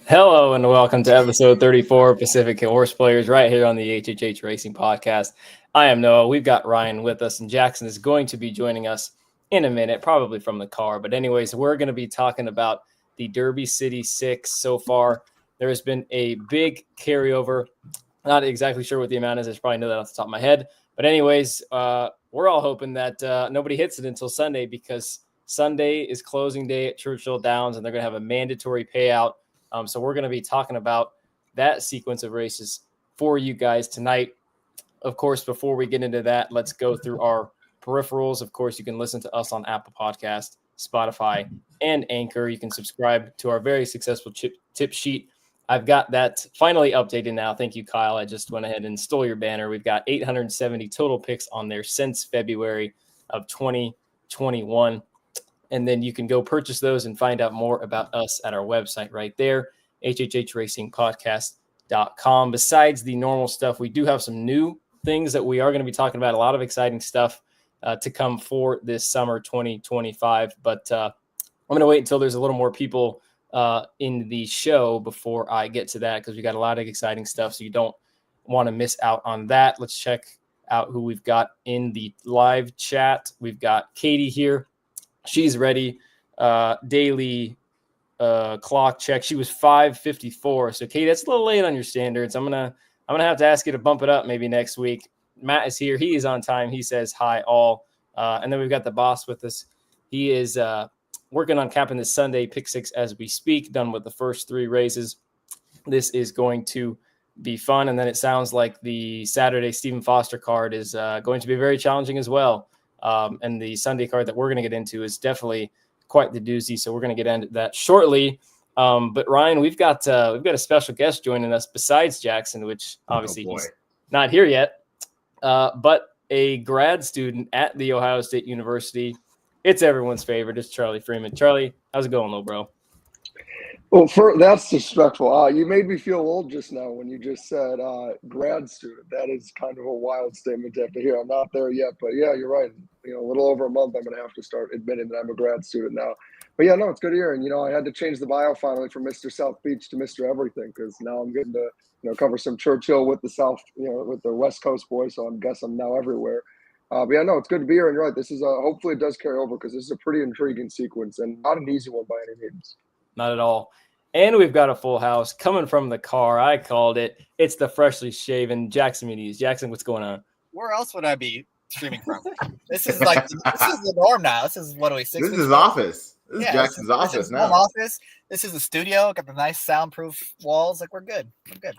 Hello and welcome to episode 34 Pacific Horseplayers right here on the HHH Racing Podcast. I am Noah. We've got Ryan with us, and Jackson is going to be joining us in a minute, probably from the car. But anyways, we're going to be talking about the Derby CITY-6 so far. There has been a big carryover. Not exactly sure what the amount is. I should probably know that off the top of my head. But anyways, we're all hoping that nobody hits it until Sunday, because Sunday is closing day at Churchill Downs, and they're going to have a mandatory payout. So we're going to be talking about that sequence of races for you guys tonight. Of course, before we get into that, let's go through our peripherals. Of course, you can listen to us on Apple Podcast, Spotify, and Anchor. You can subscribe to our very successful tip sheet. I've got that finally updated now. Thank you, Kyle. I just went ahead and stole your banner. We've got 870 total picks on there since February of 2021. And then you can go purchase those and find out more about us at our website right there, hhhracingpodcast.com. Besides the normal stuff, we do have some new things that we are going to be talking about, a lot of exciting stuff to come for this summer 2025. But I'm going to wait until there's a little more people in the show before I get to that, because we got a lot of exciting stuff, so you don't want to miss out on that. Let's check out who we've got in the live chat. We've got Katie here. She's ready. Daily clock check. She was 5:54. So, Kate, that's a little late on your standards. I'm gonna have to ask you to bump it up maybe next week. Matt is here. He is on time. He says hi all. And then we've got the boss with us. He is working on capping this Sunday pick six as we speak. Done with the first three races. This is going to be fun. And then it sounds like the Saturday Stephen Foster card is going to be very challenging as well. And the Sunday card that we're going to get into is definitely quite the doozy. So we're going to get into that shortly. But Ryan, we've got a special guest joining us besides Jackson, which obviously he's not here yet, but a grad student at the Ohio State University. It's everyone's favorite. It's Charlie Freeman. Charlie, how's it going, little bro? Well, that's disrespectful. You made me feel old just now when you just said grad student. That is kind of a wild statement to have to hear. I'm not there yet, but yeah, you're right. A little over a month, I'm going to have to start admitting that I'm a grad student now. But yeah, no, it's good to hear. And, I had to change the bio finally from Mr. South Beach to Mr. Everything, because now I'm getting to, cover some Churchill with the South, with the West Coast boys. So I guess I'm now everywhere. But yeah, no, it's good to be here. And you're right. This is hopefully it does carry over, because this is a pretty intriguing sequence and not an easy one by any means. Not at all. And we've got a full house coming from the car. I called it. It's the freshly shaven Jackson Muniz. Jackson, what's going on? Where else would I be streaming from? This is the norm now. This is what are we? This is his office. This is Jackson's office this is now. Office. This is the studio. Got the nice soundproof walls. We're good. We're good.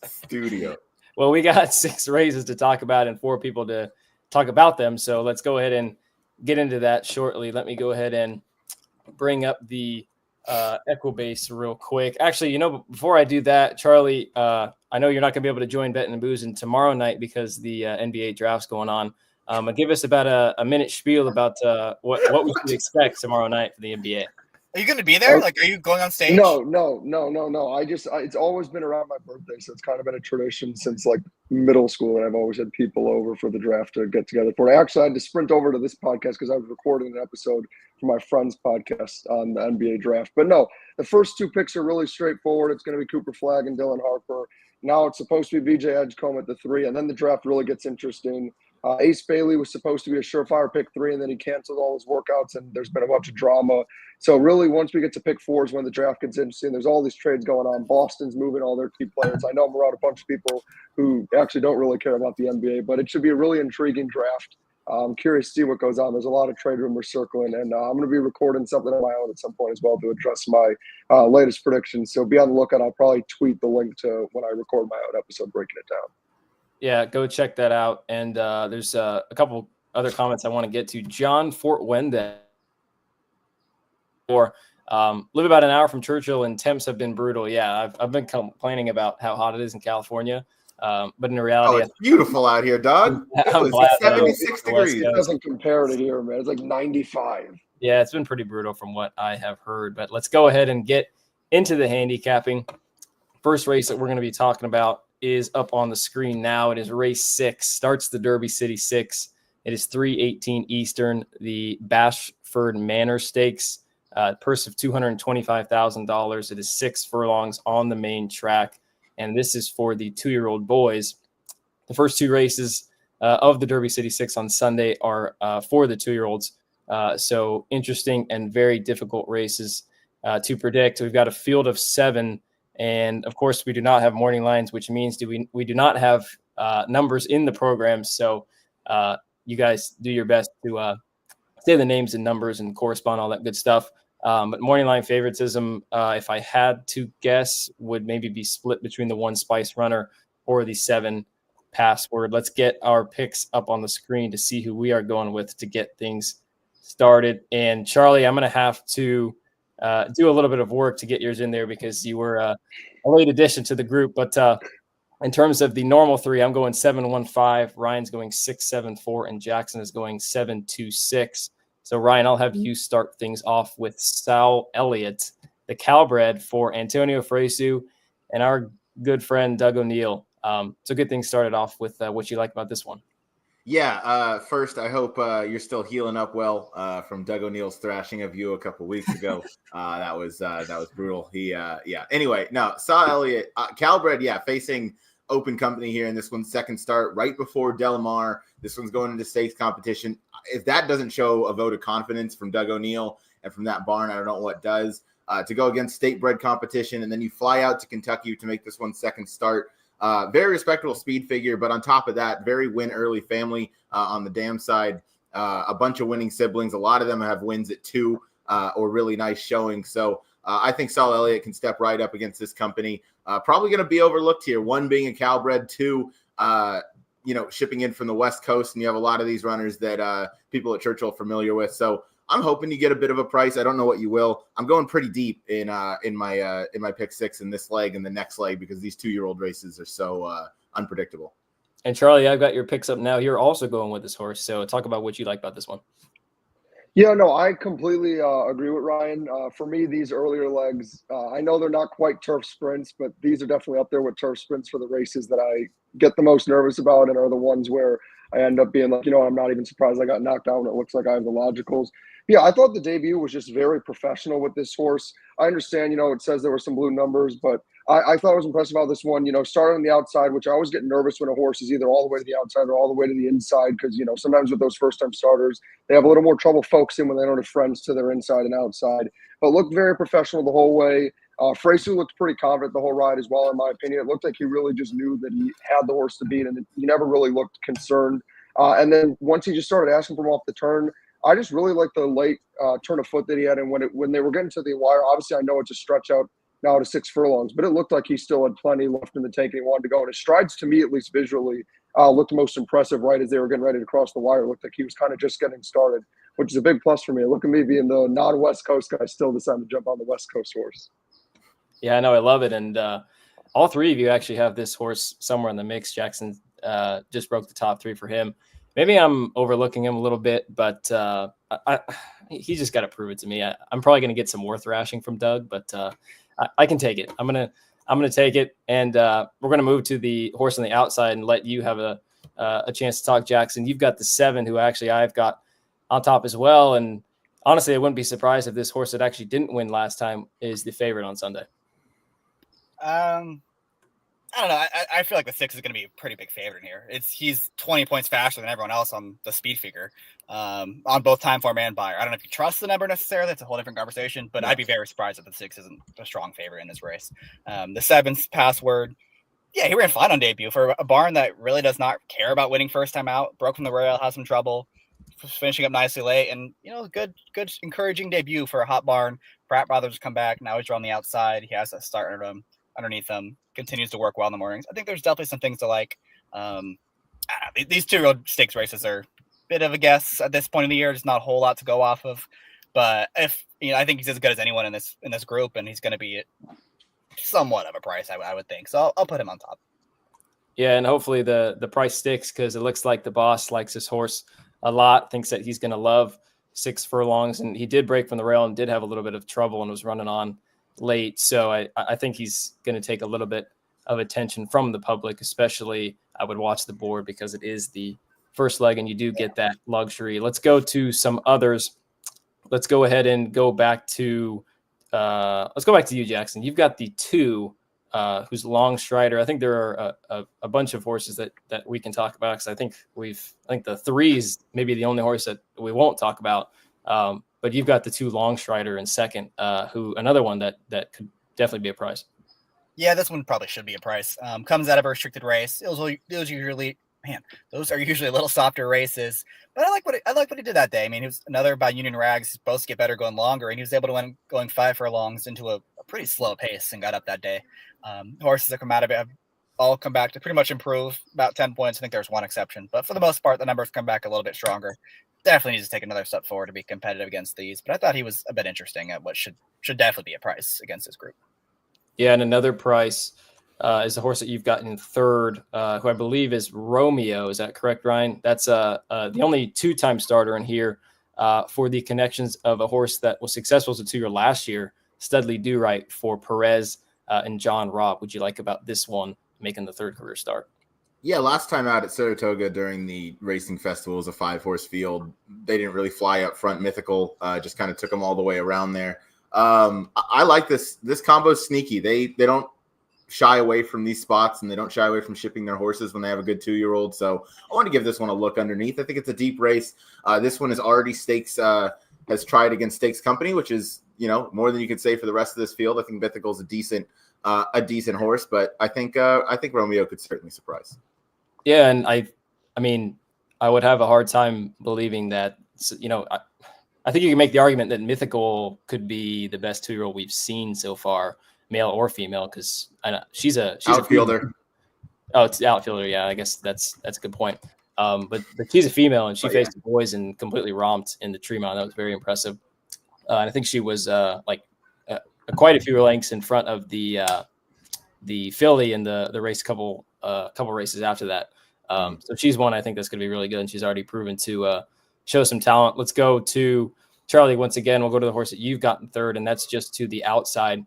Studio. Well, we got 6 races to talk about and 4 people to talk about them. So let's go ahead and get into that shortly. Let me go ahead and bring up the Equibase real quick. Actually, before I do that, Charlie, I know you're not going to be able to join Betting and Boozing tomorrow night because the NBA draft's going on. Give us about a minute spiel about what we should expect tomorrow night for the NBA. Are you going to be there? Are you going on stage? No. It's always been around my birthday, so it's kind of been a tradition since like middle school, and I've always had people over for the draft to get together for it. I actually had to sprint over to this podcast because I was recording an episode for my friend's podcast on the NBA draft. But no, the first 2 picks are really straightforward. It's going to be Cooper Flagg and Dylan Harper. Now it's supposed to be BJ Edgecombe at the 3, and then the draft really gets interesting. Ace Bailey was supposed to be a surefire pick 3, and then he canceled all his workouts, and there's been a bunch of drama. So really, once we get to pick 4 is when the draft gets interesting. There's all these trades going on. Boston's moving all their key players. I know I'm around a bunch of people who actually don't really care about the NBA, but it should be a really intriguing draft. I'm curious to see what goes on. There's a lot of trade rumors circling, and I'm going to be recording something on my own at some point as well to address my latest predictions. So be on the lookout. I'll probably tweet the link to when I record my own episode breaking it down. Yeah, go check that out. And there's a couple other comments I want to get to. John Fort Wendell. Live about an hour from Churchill, and temps have been brutal. Yeah, I've been complaining about how hot it is in California. But in reality, it's beautiful out here, dog. It's 76 degrees. It doesn't compare to here, man. It's like 95. Yeah, it's been pretty brutal from what I have heard. But let's go ahead and get into the handicapping. First race that we're going to be talking about is up on the screen now. It is race 6. Starts the Derby CITY-6. It is 3:18 Eastern. The Bashford Manor Stakes. Purse of $225,000. It is 6 furlongs on the main track, and this is for the 2-year-old boys. The first 2 races of the Derby CITY-6 on Sunday are for the 2-year-olds. So interesting and very difficult races to predict. We've got a field of 7, and of course we do not have morning lines, which means we do not have numbers in the program. So you guys do your best to say the names and numbers and correspond, all that good stuff. But morning line favoritism, if I had to guess, would maybe be split between the 1 Spice Runner or the 7 Password. Let's get our picks up on the screen to see who we are going with to get things started. And Charlie, I'm going to have to do a little bit of work to get yours in there because you were a late addition to the group. But in terms of the normal 3, I'm going 7-1-5. Ryan's going 6-7-4, and Jackson is going 7-2-6. So Ryan, I'll have you start things off with Sal Elliott, the Calbred for Antonio Fresu and our good friend Doug O'Neill. So get things started off with what you like about this one. Yeah. First, I hope you're still healing up well from Doug O'Neill's thrashing of you a couple weeks ago. That was brutal. Anyway, no, Sal Elliott, Calbred, facing open company here in this one's second start right before Del Mar. This one's going into stakes competition. If that doesn't show a vote of confidence from Doug O'Neill and from that barn, I don't know what does. To go against state bred competition, and then you fly out to Kentucky to make this one's second start. Very respectable speed figure, but on top of that, very win early family on the dam side. A bunch of winning siblings. A lot of them have wins at 2 or really nice showing. So I think Sal Elliott can step right up against this company. Probably going to be overlooked here. 1 being a Calbred, 2, shipping in from the West Coast, and you have a lot of these runners that people at Churchill are familiar with. So I'm hoping you get a bit of a price. I don't know what you will. I'm going pretty deep in my pick 6 in this leg and the next leg because these 2-year-old races are so unpredictable. And Charlie, I've got your picks up now. You're also going with this horse. So talk about what you like about this one. Yeah, no, I completely agree with Ryan. For me, these earlier legs, I know they're not quite turf sprints, but these are definitely up there with turf sprints for the races that I get the most nervous about and are the ones where I end up being like, I'm not even surprised I got knocked out and it looks like I have the logicals. Yeah, I thought the debut was just very professional with this horse. I understand, it says there were some blue numbers, but I thought it was impressive how this one, started on the outside, which I always get nervous when a horse is either all the way to the outside or all the way to the inside because, sometimes with those first-time starters, they have a little more trouble focusing when they don't have friends to their inside and outside. But looked very professional the whole way. Fresu looked pretty confident the whole ride as well, in my opinion. It looked like he really just knew that he had the horse to beat, and he never really looked concerned. And then once he just started asking for him off the turn, I just really liked the late turn of foot that he had. And when they were getting to the wire, obviously I know it's a stretch out now to 6 furlongs, but it looked like he still had plenty left in the tank and he wanted to go. And his strides, to me, at least visually, looked most impressive right as they were getting ready to cross the wire. It looked like he was kind of just getting started, which is a big plus for me. Look at me being the non-West Coast guy, still decided to jump on the West Coast horse. Yeah, I know. I love it. And all 3 of you actually have this horse somewhere in the mix. Jackson just broke the top 3 for him. Maybe I'm overlooking him a little bit, but he just got to prove it to me. I'm probably going to get some more thrashing from Doug, but I can take it. I'm gonna take it, and we're gonna move to the horse on the outside and let you have a chance to talk, Jackson. You've got the 7, who actually I've got on top as well. And honestly, I wouldn't be surprised if this horse that actually didn't win last time is the favorite on Sunday. I don't know. I feel like the 6 is going to be a pretty big favorite here. He's 20 points faster than everyone else on the speed figure, on both time form and buyer. I don't know if you trust the number necessarily. That's a whole different conversation, but I'd be very surprised if the 6 isn't a strong favorite in this race. The 7's Password. Yeah, he ran fine on debut for a barn that really does not care about winning first time out. Broke from the rail, has some trouble, finishing up nicely late, and good encouraging debut for a hot barn. Pratt brothers come back. Now he's on the outside. He has a start underneath him. Continues to work well in the mornings. I think there's definitely some things to like. These 2-year-old stakes races are a bit of a guess at this point in the year. There's not a whole lot to go off of, but if I think he's as good as anyone in this group, and he's going to be somewhat of a price, I would think. So I'll put him on top. Yeah, and hopefully the price sticks because it looks like the boss likes this horse a lot. Thinks that he's going to love 6 furlongs, and he did break from the rail and did have a little bit of trouble and was running on late. So I think he's going to take a little bit of attention from the public, especially I would watch the board because it is the first leg and you do get that luxury. Let's go to some others. let's go ahead and go back to you, Jackson. You've got the 2 who's Long Strider. I think there are a bunch of horses that we can talk about, because I think the 3 is maybe the only horse that we won't talk about. But you've got the 2 Long Strider in second, who another one that could definitely be a prize. Yeah, this one probably should be a price. Comes out of a restricted race. Those are usually a little softer races. But I like what he did that day. I mean, he was another by Union Rags, supposed to get better going longer, and he was able to win going 5 furlongs into a pretty slow pace and got up that day. Horses that come out of it have all come back to pretty much improve about 10 points. I think there's one exception, but for the most part, the numbers come back a little bit stronger. Definitely needs to take another step forward to be competitive against these. But I thought he was a bit interesting at what should definitely be a price against this group. Yeah, and another price is the horse that you've got in third, who I believe is Romeo. Is that correct, Ryan? That's the only 2-time starter in here for the connections of a horse that was successful as a 2-year last year, Studley Do Right for Perez and John Robb. Would you like about this one making the 3rd career start? Yeah, last time out at Saratoga during the racing festival was a 5-horse field. They didn't really fly up front. Mythical just kind of took them all the way around there. I like this. This combo's sneaky. They don't shy away from these spots, and they don't shy away from shipping their horses when they have a good 2-year-old. So I want to give this one a look underneath. I think it's a deep race. This one is already stakes, has tried against Stakes Company, which is, more than you could say for the rest of this field. I think Mythical's a decent horse, but I think Romeo could certainly surprise. Yeah, and I mean, I would have a hard time believing that. I think you can make the argument that Mythical could be the best 2-year-old we've seen so far, male or female, because I know she's outfielder. It's outfielder. Yeah, I guess that's a good point. But she's a female, and she faced the boys and completely romped in the Tremont. That was very impressive. And I think she was quite a few lengths in front of the filly in the race couple races after that. So she's one I think that's going to be really good, and she's already proven to show some talent. Let's go to Charlie once again. We'll go to the horse that you've got in third, and that's just to the outside.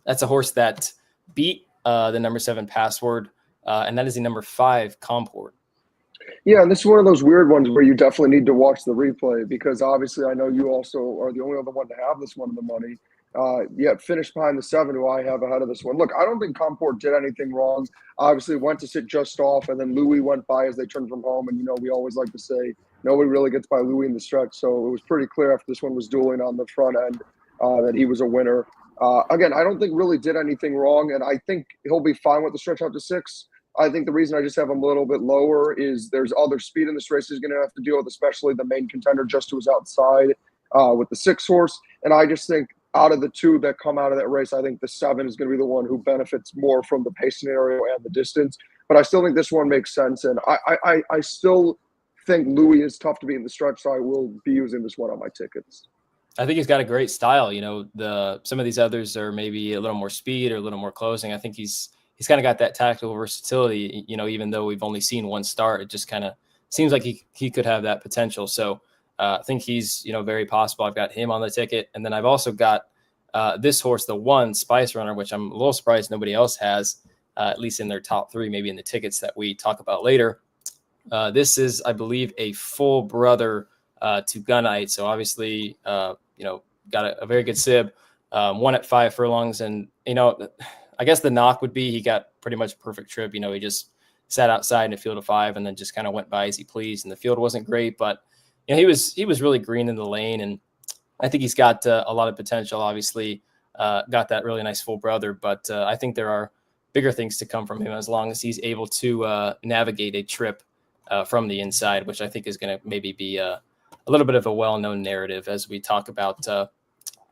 That's a horse that beat the number 7 Password, and that is the number 5 Comport. Yeah, and this is one of those weird ones where you definitely need to watch the replay, because obviously I know you also are the only other one to have this one in the money. Finished behind the 7 who I have ahead of this one. Look, I don't think Comport did anything wrong. Obviously went to sit just off, and then Louis went by as they turned from home. And, we always like to say nobody really gets by Louis in the stretch. So it was pretty clear after this one was dueling on the front end that he was a winner. Again, I don't think really did anything wrong, and I think he'll be fine with the stretch out to 6. I think the reason I just have him a little bit lower is there's other speed in this race he's going to have to deal with, especially the main contender just to his outside with the 6 horse. And I just think out of the 2 that come out of that race, I think the 7 is going to be the one who benefits more from the pace scenario and the distance. But I still think this one makes sense. And I still think Louis is tough to beat in the stretch, so I will be using this one on my tickets. I think he's got a great style. Some of these others are maybe a little more speed or a little more closing. I think he's kind of got that tactical versatility, even though we've only seen one start, it just kind of seems like he could have that potential. So I think he's, very possible. I've got him on the ticket. And then I've also got this horse, the 1 Spice Runner, which I'm a little surprised nobody else has, at least in their top 3, maybe in the tickets that we talk about later. This is, I believe, a full brother to Gunite. So obviously, got a very good sib, won at 5 furlongs. And, I guess the knock would be he got pretty much a perfect trip. He just sat outside in a field of 5 and then just kind of went by as he pleased. And the field wasn't great, but he was really green in the lane. And I think he's got a lot of potential, obviously, got that really nice full brother. But I think there are bigger things to come from him as long as he's able to navigate a trip from the inside, which I think is going to maybe be a little bit of a well-known narrative as we talk about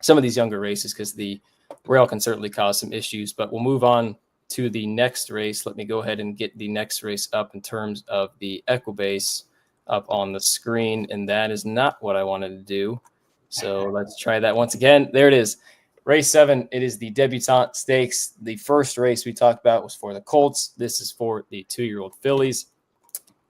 some of these younger races, because the rail can certainly cause some issues. But we'll move on to the next race. Let me go ahead and get the next race up in terms of the Equibase up on the screen. And that is not what I wanted to do. So let's try that once again. There it is. Race 7. It is the Debutante Stakes. The first race we talked about was for the Colts. This is for the 2-year-old fillies.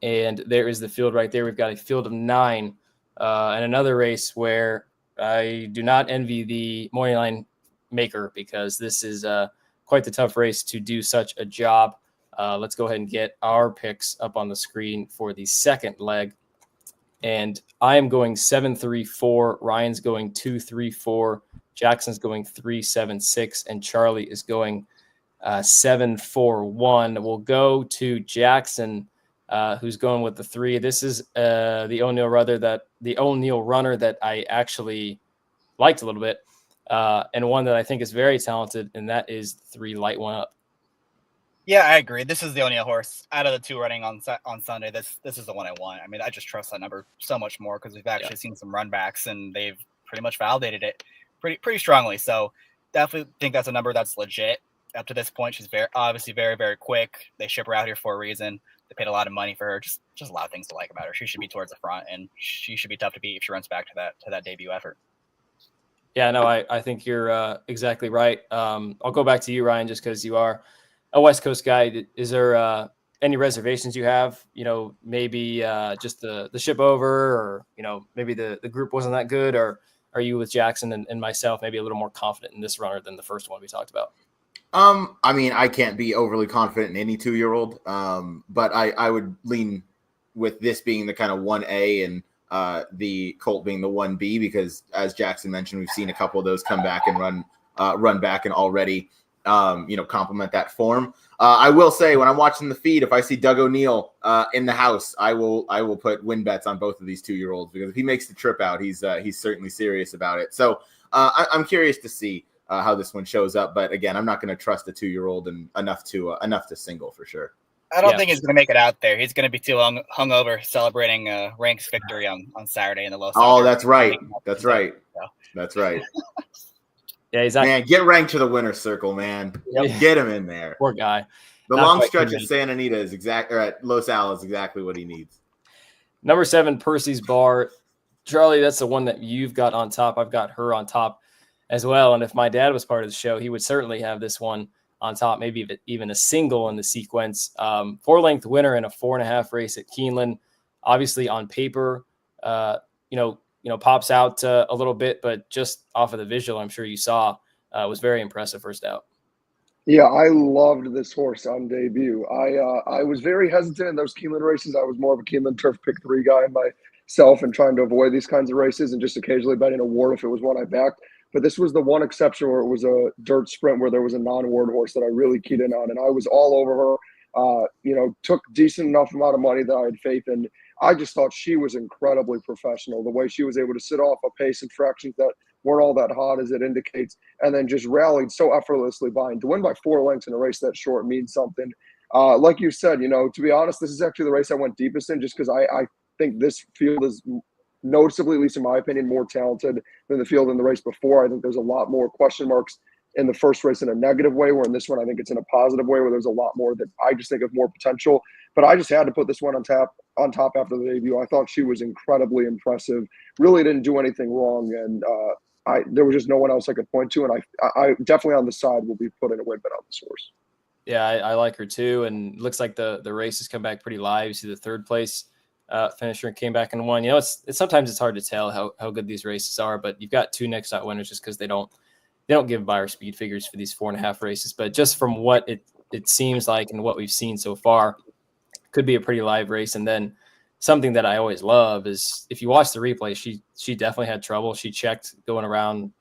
And there is the field right there. We've got a field of 9 and another race where I do not envy the morning line maker, because this is quite the tough race to do such a job. Let's go ahead and get our picks up on the screen for the second leg. And I am going 7-3-4. Ryan's going 2-3-4. Jackson's going 3-7-6. And Charlie is going 7-4-1. We'll go to Jackson, who's going with the 3. This is the O'Neill runner that I actually liked a little bit, and one that I think is very talented, and that is 3 Light One Up. Yeah, I agree. This is the O'Neill horse out of the 2 running on Sunday. This is the one I want. I mean, I just trust that number so much more because we've actually seen some run backs and they've pretty much validated it pretty strongly. So definitely think that's a number that's legit. Up to this point, she's obviously very, very quick. They ship her out here for a reason. They paid a lot of money for her. Just a lot of things to like about her. She should be towards the front, and she should be tough to beat if she runs back to that debut effort. Yeah, no, I think you're exactly right. I'll go back to you, Ryan, just because you are a West Coast guy. Is there any reservations you have? Maybe just the ship over, or maybe the group wasn't that good, or are you with Jackson and myself maybe a little more confident in this runner than the first one we talked about? I mean, I can't be overly confident in any 2-year-old, but I would lean with this being the kind of 1A and the Colt being the 1B, because as Jackson mentioned, we've seen a couple of those come back and run back and already, complement that form. I will say when I'm watching the feed, if I see Doug O'Neill in the house, I will put win bets on both of these 2-year-olds, because if he makes the trip out, he's certainly serious about it. So I'm curious to see how this one shows up, but again, I'm not going to trust a 2-year-old and enough to single for sure. I don't think he's going to make it out there. He's going to be too hungover celebrating Rank's victory on Saturday in the low. Oh, that's right. That's right. That's right. Yeah, exactly. Man, get Rank to the winner's circle, man. Yep. Get him in there. Poor guy. The long stretch at Santa Anita at Los Al is exactly what he needs. Number 7, Percy's Bar. Charlie, that's the one that you've got on top. I've got her on top as well. And if my dad was part of the show, he would certainly have this one on top, maybe even a single in the sequence. 4-length winner in a 4.5 race at Keeneland. Obviously on paper, pops out a little bit, but just off of the visual, I'm sure you saw, was very impressive first out. Yeah, I loved this horse on debut. I was very hesitant in those Keeneland races. I was more of a Keeneland Turf Pick 3 guy myself and trying to avoid these kinds of races and just occasionally betting a ward if it was one I backed. But this was the one exception where it was a dirt sprint where there was a non-ward horse that I really keyed in on, and I was all over her. Took decent enough amount of money that I had faith in. I just thought she was incredibly professional. The way she was able to sit off a pace and fractions that weren't all that hot as it indicates, and then just rallied so effortlessly by. And to win by 4 lengths in a race that short means something. Like you said, to be honest, this is actually the race I went deepest in, just because I think this field is noticeably, at least in my opinion, more talented than the field in the race before. I think there's a lot more question marks in the first race in a negative way, where in this one I think it's in a positive way, where there's a lot more that I just think of more potential. But I just had to put this one on top after the debut. I thought she was incredibly impressive. Really didn't do anything wrong, and there was just no one else I could point to. And I definitely on the side will be putting a win bet on this horse. Yeah, I like her too, and it looks like the race has come back pretty live. You see the 3rd place finisher came back and won. It's sometimes it's hard to tell how good these races are, but you've got 2 next out winners just because they don't give buyer speed figures for these 4.5 races. But just from what it seems like and what we've seen so far, could be a pretty live race. And then something that I always love is if you watch the replay, she definitely had trouble. She checked going around,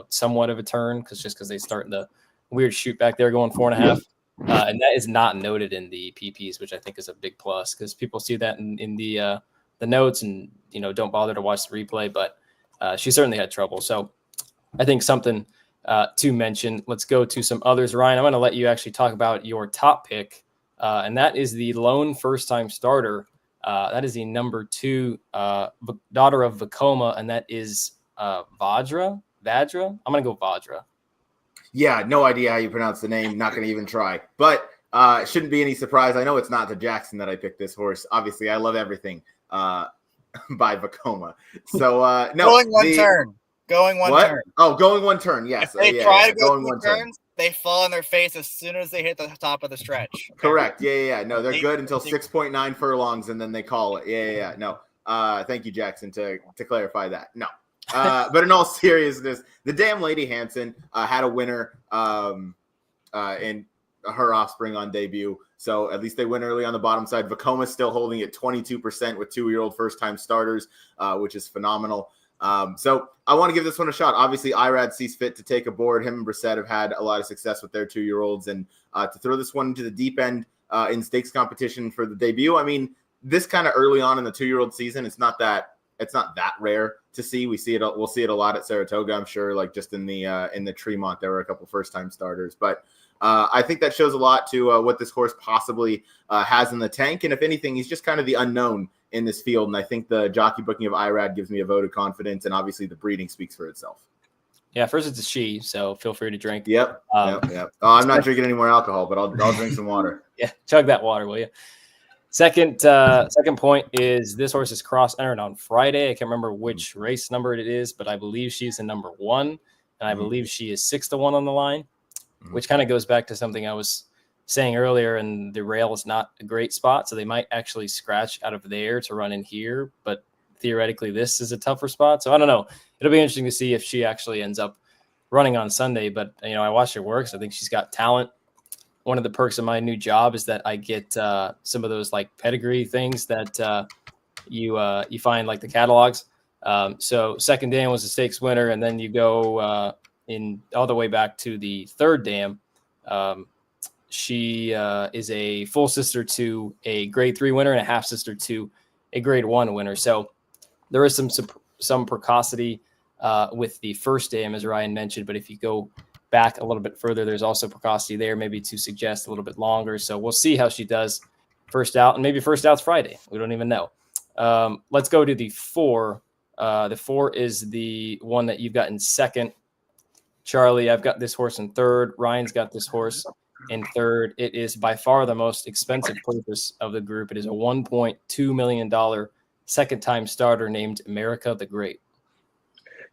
somewhat of a turn because they start the weird shoot back there going 4.5. And that is not noted in the PPs, which I think is a big plus because people see that in the notes and, don't bother to watch the replay, but she certainly had trouble. So I think something to mention. Let's go to some others. Ryan, I'm going to let you actually talk about your top pick, and that is the lone first-time starter. That is the number 2 daughter of Vekoma, and that is Vadra. I'm going to go Vadra. Yeah, no idea how you pronounce the name. Not going to even try. But it shouldn't be any surprise. I know it's not to Jackson that I picked this horse. Obviously, I love everything by Vekoma. So, no. Going one turn. Oh, going one turn, yes. If they try to go 2 turns, they fall on their face as soon as they hit the top of the stretch. Okay? Correct. Yeah. No, they're good until 6.9 furlongs, and then they call it. Yeah. No. Thank you, Jackson, to clarify that. No. But in all seriousness, the damn Lady Hansen had a winner in her offspring on debut. So at least they win early on the bottom side. Vacoma's still holding at 22% with 2-year-old first-time starters, which is phenomenal. So I want to give this one a shot. Obviously, Irad sees fit to take a board. Him and Brissett have had a lot of success with their 2-year-olds. And to throw this one into the deep end in stakes competition for the debut, I mean, this kind of early on in the 2-year-old season, it's not that rare to see. We'll see it a lot at Saratoga, I'm sure. Like just in the Tremont, there were a couple first-time starters. But I think that shows a lot to what this horse possibly has in the tank. And if anything, he's just kind of the unknown in this field. And I think the jockey booking of Irad gives me a vote of confidence. And obviously the breeding speaks for itself. Yeah, first it's a she, so feel free to drink. Yep. Yep. Oh, I'm not drinking any more alcohol, but I'll drink some water. Yeah, chug that water, will you? Second point is this horse is cross-entered on Friday. I can't remember which race number it is, but I believe she's in number 1, and I believe she is 6-1 on the line, which kind of goes back to something I was saying earlier, and the rail is not a great spot, so they might actually scratch out of there to run in here, but theoretically this is a tougher spot. So I don't know. It'll be interesting to see if she actually ends up running on Sunday, but I watched her work, so I think she's got talent. One of the perks of my new job is that I get some of those like pedigree things that you find like the catalogs. So second dam was a stakes winner, and then you go in all the way back to the third dam. She is a full sister to a grade 3 winner and a half sister to a grade 1 winner. So there is some precocity with the first dam, as Ryan mentioned, but if you go back a little bit further, there's also precocity there, maybe to suggest a little bit longer. So we'll see how she does first out, and maybe first out's Friday. We don't even know. Let's go to the 4. The 4 is the one that you've got in second. Charlie, I've got this horse in third. Ryan's got this horse in third. It is by far the most expensive purchase of the group. It is a $1.2 million second-time starter named America the Great.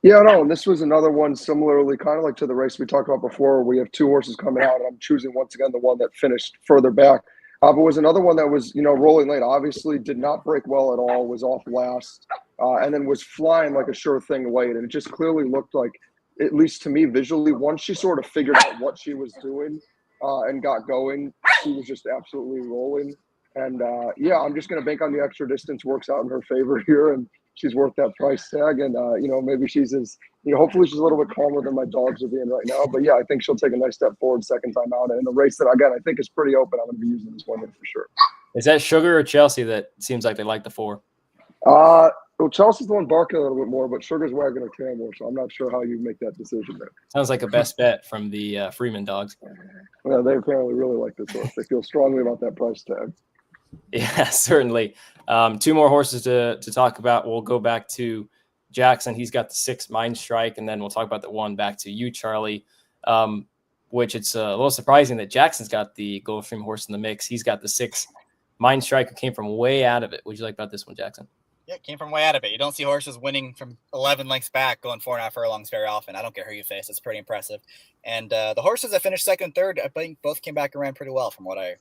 Yeah, no, and this was another one similarly, kind of like to the race we talked about before, where we have 2 horses coming out, and I'm choosing once again the one that finished further back. But was another one that was, rolling late. Obviously did not break well at all, was off last, and then was flying like a sure thing late. And it just clearly looked like, at least to me visually, once she sort of figured out what she was doing and got going, she was just absolutely rolling. And, I'm just going to bank on the extra distance works out in her favor here, and she's worth that price tag. And, maybe she's hopefully she's a little bit calmer than my dogs are being right now. But, yeah, I think she'll take a nice step forward second time out. And in a race that, again, I think is pretty open, I'm going to be using this one for sure. Is that Sugar or Chelsea that seems like they like the 4? Well, Chelsea's the one barking a little bit more, but Sugar's wagging her tail more, so I'm not sure how you make that decision there. Sounds like a best bet from the Freeman dogs. Yeah, they apparently really like this horse. They feel strongly about that price tag. Yeah, certainly. 2 more horses to talk about. We'll go back to Jackson. He's got the 6 Mind Strike, and then we'll talk about the 1 back to you, Charlie, which it's a little surprising that Jackson's got the Gulfstream horse in the mix. He's got the 6 Mind Strike, who came from way out of it. What do you like about this one, Jackson? Yeah, it came from way out of it. You don't see horses winning from 11 lengths back, going 4.5 furlongs very often. I don't care who you face. It's pretty impressive. And the horses that finished second and third, I think both came back and ran pretty well from what I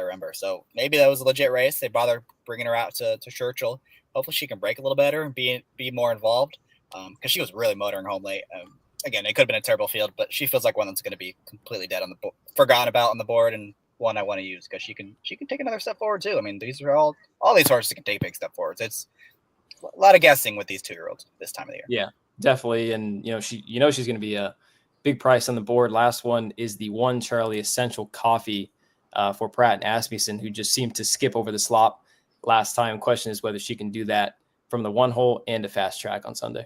remember. So maybe that was a legit race. They bothered bringing her out to Churchill. Hopefully she can break a little better and be more involved because she was really motoring home late. Again, it could have been a terrible field, but she feels like one that's going to be completely dead on the forgotten about on the board, and one I want to use because she can take another step forward too. I mean, these are all these horses can take big step forwards. It's a lot of guessing with these 2-year-olds this time of the year. Yeah, definitely. And she's going to be a big price on the board. Last one is the 1 Charlie Essential Coffee for Pratt and Asmussen, who just seemed to skip over the slop last time. Question is whether she can do that from the 1 hole and a fast track on Sunday.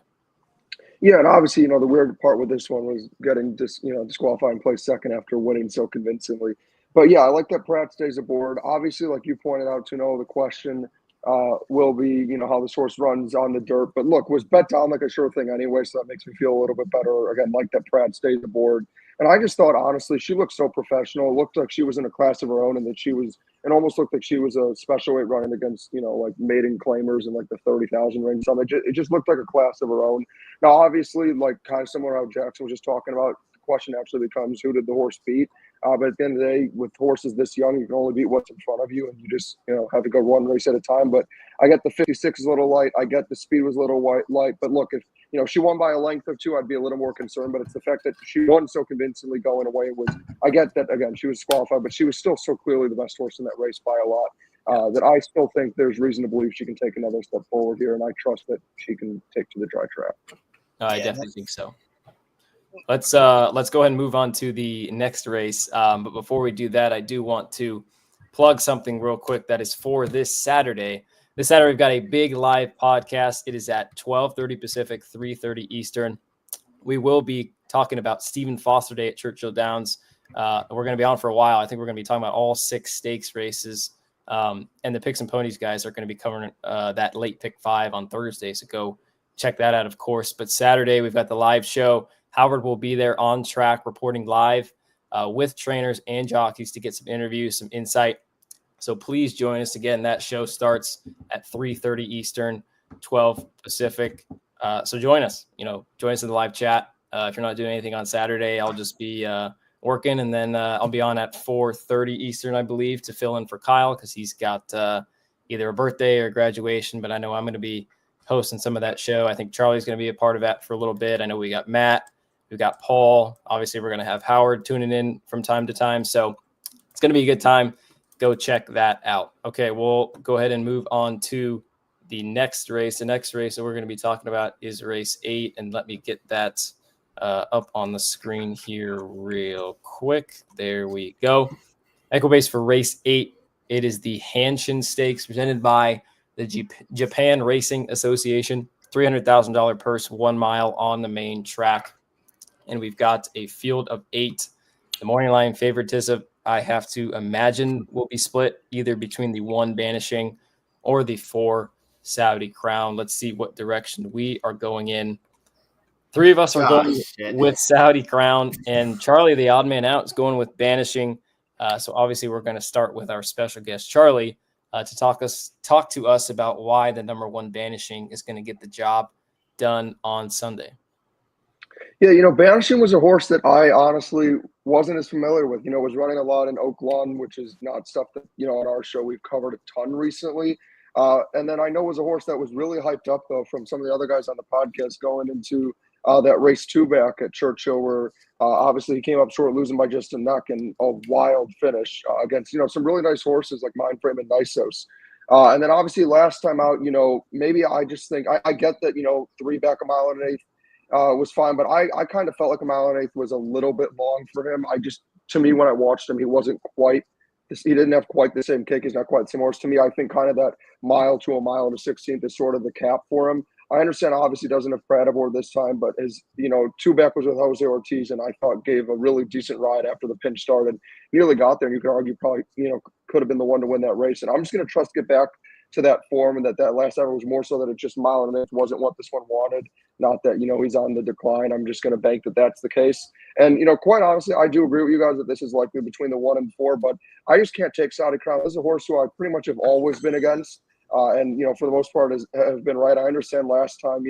Yeah, and obviously, the weird part with this one was getting disqualified and placed second after winning so convincingly. But yeah, I like that Pratt stays aboard. Obviously, like you pointed out, the question will be, how this horse runs on the dirt. But look, was bet down like a sure thing anyway, so that makes me feel a little bit better. Again, like that Pratt stays aboard. And I just thought, honestly, she looked so professional. It looked like she was in a class of her own, and that it almost looked like she was a special weight running against, like maiden claimers in like the 30,000 range. It just looked like a class of her own. Now, obviously, like kind of similar to how Jackson was just talking about, the question actually becomes, who did the horse beat? But at the end of the day, with horses this young, you can only beat what's in front of you, and you just, have to go one race at a time. But I get the 56 is a little light. I get the speed was a little light. But look, if she won by a length of 2, I'd be a little more concerned, but it's the fact that she won so convincingly going away. I get that, again, she was disqualified, but she was still so clearly the best horse in that race by a lot, that I still think there's reason to believe she can take another step forward here, and I trust that she can take to the dry track. I definitely think so. Let's go ahead and move on to the next race. But before we do that, I do want to plug something real quick that is for this Saturday. This Saturday, we've got a big live podcast. It is at 12:30 Pacific, 3:30 Eastern. We will be talking about Stephen Foster Day at Churchill Downs. We're going to be on for a while. I think we're going to be talking about all 6 stakes races. And the Picks and Ponies guys are going to be covering that late pick 5 on Thursday. So go check that out, of course. But Saturday, we've got the live show. Howard will be there on track reporting live with trainers and jockeys to get some interviews, some insight. So please join us again. That show starts at 3:30 Eastern, 12 Pacific. So join us, join us in the live chat. If you're not doing anything on Saturday, I'll just be working, and then I'll be on at 4:30 Eastern, I believe, to fill in for Kyle because he's got either a birthday or graduation. But I know I'm going to be hosting some of that show. I think Charlie's going to be a part of that for a little bit. I know we got Matt, we've got Paul. Obviously, we're going to have Howard tuning in from time to time. So it's going to be a good time. Go check that out. Okay, we'll go ahead and move on to the next race. The next race that we're going to be talking about is race 8. And let me get that up on the screen here real quick. There we go. Equibase for race 8. It is the Hanshin Stakes presented by the Japan Racing Association. $300,000 purse, 1 mile on the main track. And we've got a field of 8. The morning line favoritism, I have to imagine, will be split either between the 1 Banishing or the 4 Saudi Crown. Let's see what direction we are going in. 3 of us are going with Saudi Crown, and Charlie, the odd man out, is going with Banishing. So obviously we're going to start with our special guest, Charlie, to talk to us about why the number 1 Banishing is going to get the job done on Sunday. Yeah, Banishing was a horse that I honestly wasn't as familiar with. Was running a lot in Oakland, which is not stuff that, on our show we've covered a ton recently. And then I know it was a horse that was really hyped up, though, from some of the other guys on the podcast going into that race 2 back at Churchill, where obviously he came up short, losing by just a neck, and a wild finish against, some really nice horses like Mindframe and Nisos. And then obviously last time out, maybe I just think I get that, 3 back a mile and an eighth was fine, but I kind of felt like a mile and an eighth was a little bit long for him. To me, when I watched him, he wasn't quite this. He didn't have quite the same kick. He's not quite the same horse. To me, I think kind of that mile to a mile and a 16th is sort of the cap for him. I understand, obviously, doesn't have Brad aboard this time, but his, 2 back was with Jose Ortiz, and I thought gave a really decent ride after the pinch started. Nearly got there, and you could argue probably, could have been the one to win that race. And I'm just going to trust get back to that form, and that last effort was more so that it just mile and it wasn't what this one wanted. Not that, he's on the decline. I'm just going to bank that that's the case. And, quite honestly, I do agree with you guys that this is likely between the 1 and 4, but I just can't take Saudi Crown. This is a horse who I pretty much have always been against. And, for the most part has been right. I understand last time,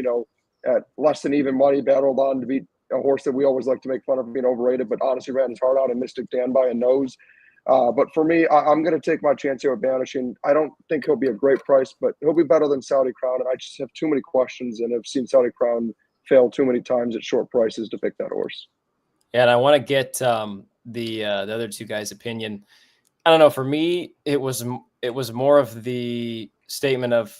at less than even money, battled on to beat a horse that we always like to make fun of being overrated, but honestly ran his heart out and Mystic Dan by a nose. But for me, I'm going to take my chance here with Banishing. I don't think he'll be a great price, but he'll be better than Saudi Crown. And I just have too many questions and have seen Saudi Crown fail too many times at short prices to pick that horse. Yeah, and I want to get the other 2 guys' opinion. I don't know. For me, it was more of the statement of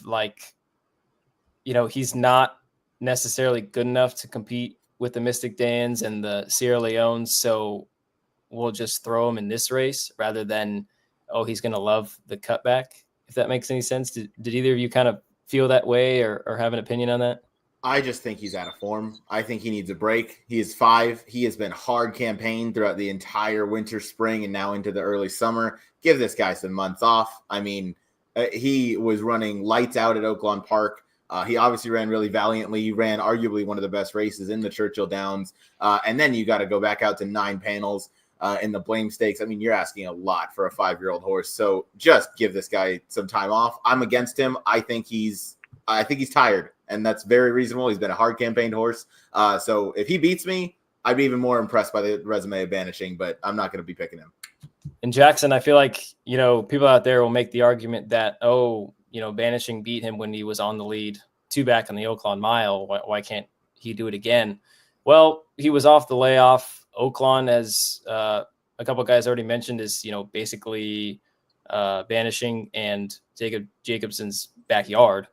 he's not necessarily good enough to compete with the Mystic Dans and the Sierra Leones. So we'll just throw him in this race rather than, he's going to love the cutback, if that makes any sense. Did either of you kind of feel that way or have an opinion on that? I just think he's out of form. I think he needs a break. He is 5. He has been hard campaigned throughout the entire winter, spring, and now into the early summer. Give this guy some months off. I mean, he was running lights out at Oakland Park. He obviously ran really valiantly. He ran arguably one of the best races in the Churchill Downs. And then you got to go back out to 9 panels in the Blame Stakes. I mean, you're asking a lot for a 5-year-old horse. So just give this guy some time off. I'm against him. I think he's tired, and that's very reasonable. He's been a hard campaigned horse. So if he beats me, I'd be even more impressed by the resume of Banishing, but I'm not going to be picking him. And Jackson, I feel like, people out there will make the argument that, Banishing beat him when he was on the lead 2 back on the Oakland Mile. Why can't he could do it again. Well, he was off the layoff. Oaklawn, as a couple of guys already mentioned, is, basically banishing and Jacobson's backyard.